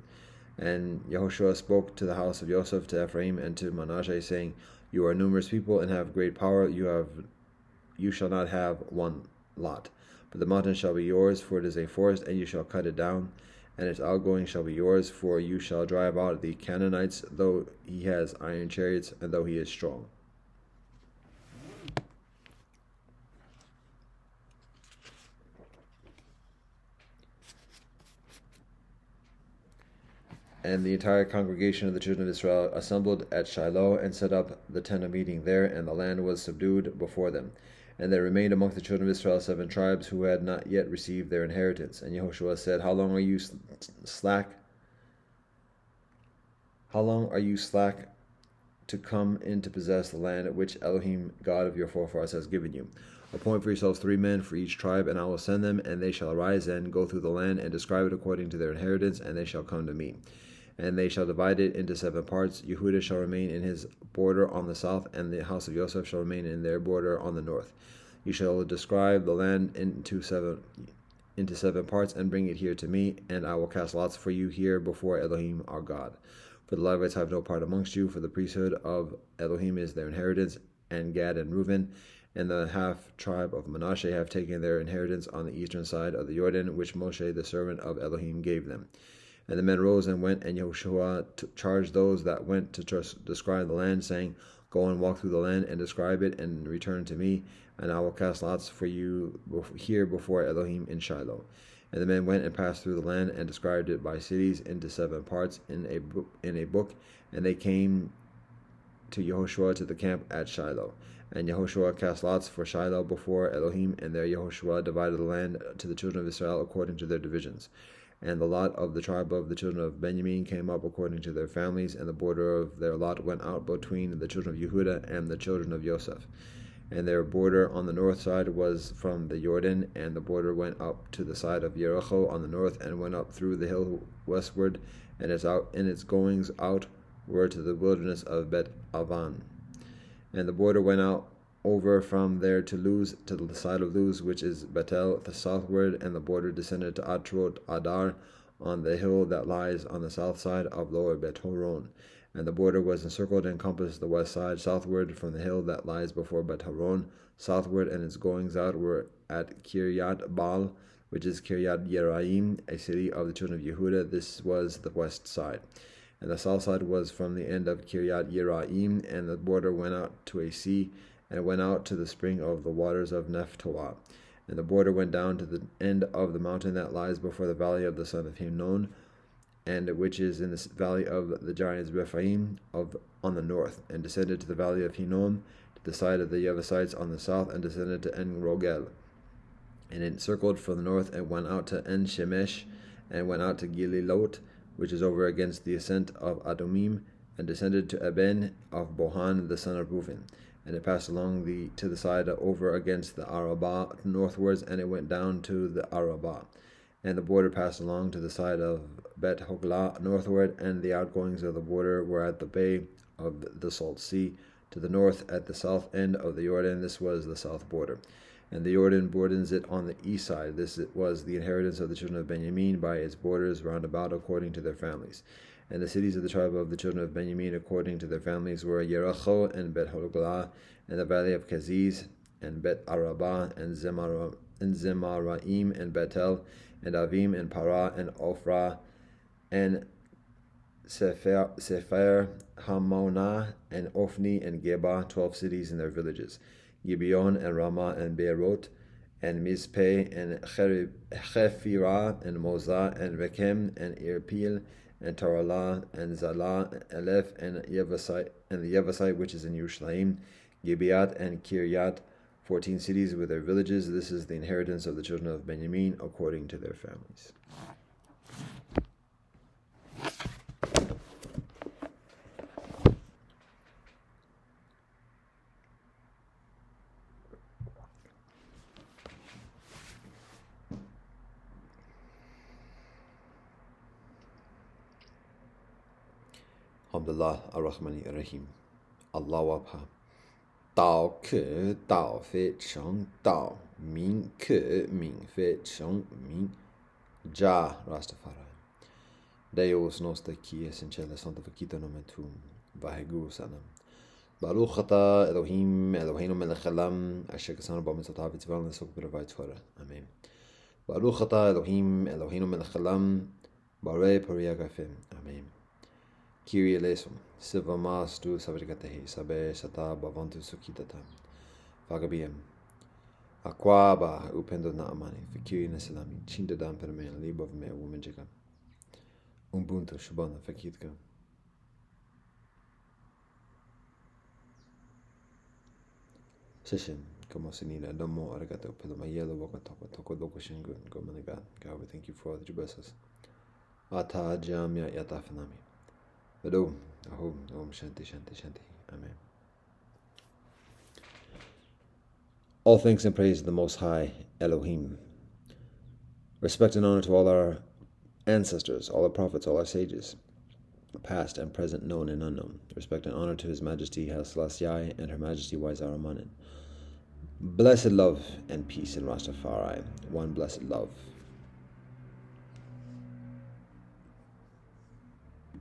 And Yehoshua spoke to the house of Joseph, to Ephraim, and to Manasseh, saying, You are numerous people and have great power. You shall not have 1 lot. But the mountain shall be yours, for it is a forest, and you shall cut it down. And its outgoing shall be yours, for you shall drive out the Canaanites, though he has iron chariots, and though he is strong. And the entire congregation of the children of Israel assembled at Shiloh, and set up the tent of meeting there, and the land was subdued before them. And there remained among the children of Israel 7 tribes who had not yet received their inheritance. And Yehoshua said, How long are you slack? How long are you slack to come in to possess the land which Elohim, God of your forefathers, has given you? Appoint for yourselves 3 men for each tribe, and I will send them, and they shall arise and go through the land, and describe it according to their inheritance, and they shall come to me. And they shall divide it into 7 parts. Yehudah shall remain in his border on the south, and the house of Joseph shall remain in their border on the north. You shall describe the land into seven parts, and bring it here to me, and I will cast lots for you here before Elohim our God. For the Levites have no part amongst you, for the priesthood of Elohim is their inheritance, and Gad and Reuben, and the half tribe of Manasseh have taken their inheritance on the eastern side of the Jordan, which Moshe the servant of Elohim gave them. And the men rose and went, and Yehoshua charged those that went to describe the land, saying, Go and walk through the land, and describe it, and return to me, and I will cast lots for you here before Elohim in Shiloh. And the men went and passed through the land, and described it by cities into 7 parts in a book, and they came to Yehoshua to the camp at Shiloh. And Yehoshua cast lots for Shiloh before Elohim, and there Yehoshua divided the land to the children of Israel according to their divisions. And the lot of the tribe of the children of Benjamin came up according to their families, and the border of their lot went out between the children of Yehudah and the children of Joseph. And their border on the north side was from the Jordan, and the border went up to the side of Jericho on the north, and went up through the hill westward, and its goings out were to the wilderness of Bet-Avan. And the border went out over from there to Luz, to the side of Luz, which is Bethel, the southward, and the border descended to Atrot Adar, on the hill that lies on the south side of Lower Bet-Horon. And the border was encircled and encompassed the west side southward from the hill that lies before Bet-Horon southward, and its goings out were at Kiryat Baal, which is Kiryat Yeraim, a city of the children of Yehudah. This was the west side. And the south side was from the end of Kiryat Yeraim, and the border went out to a sea, and it went out to the spring of the waters of Nephtoah. And the border went down to the end of the mountain that lies before the valley of the son of Hinnom, and which is in the valley of the giants Rephaim on the north, and descended to the valley of Hinnom, to the side of the Jebusites on the south, and descended to En Rogel. And it circled from the north, and went out to En Shemesh, and went out to Gililot, which is over against the ascent of Adomim, and descended to Eben of Bohan the son of Reuben. And it passed along to the side over against the Arabah northwards, and it went down to the Arabah. And the border passed along to the side of Bet Hoglah northward, and the outgoings of the border were at the bay of the Salt Sea, to the north at the south end of the Jordan. This was the south border. And the Jordan borders it on the east side. This was the inheritance of the children of Benjamin by its borders round about according to their families. And the cities of the tribe of the children of Benjamin according to their families were Yericho and Bet Hoglah, and the valley of Keziz, and Bet Arabah, and Zemaraim, and Bethel, and Avim, and Parah, and Ophrah, and Sephir, Hamonah, and Ophni, and Geba, 12 cities and their villages, Gibeon, and Ramah, and Beerot, and Mizpeh, and Chephirah, and Mozah, and Rechem, and Irpil, and Taralah, and Zalah, and Aleph, and the Yevasite, which is in Yerushalayim, Gibeat, and Kiryat, 14 cities with their villages. This is the inheritance of the children of Benjamin according to their families. Alhamdulillah ar-Rahmani ar-Rahim. Allahu Akbar. 道可道非常道，名可名非常名。Já Rastafari. Deus nosta qui es in cielo santificato nomen tuum, vahegu sanam. Baruch ata Elohim Eloheinu melech haolam, asher kasanu b'mitzvotav v'tzivanu l'sok b'davai Torah. Amen. Baruch ata Elohim Eloheinu melech haolam, barei pori agafim. Amen. Kyrie eleison, silva mastu savrikatehi, sabe sata bavantu sukitatam. Vagabiem. Aquaba upendo na amani, fikiri na salami, chindadam per me, libov me, woman jika. Ubuntu shubana, fakitka. Session, como sinina, domo arigato, pelo mayelo, waka toko loko shingun, go manigat. God, we thank you for all that you bless us. Ata jamia yata fanami. Vado, ahom, om shanti, shanti, shanti. Amen. All thanks and praise to the Most High, Elohim. Respect and honor to all our ancestors, all our prophets, all our sages, past and present, known and unknown. Respect and honor to His Majesty, Haile Selassie, and Her Majesty, Wise Aramanin. Blessed love and peace in Rastafari. One blessed love.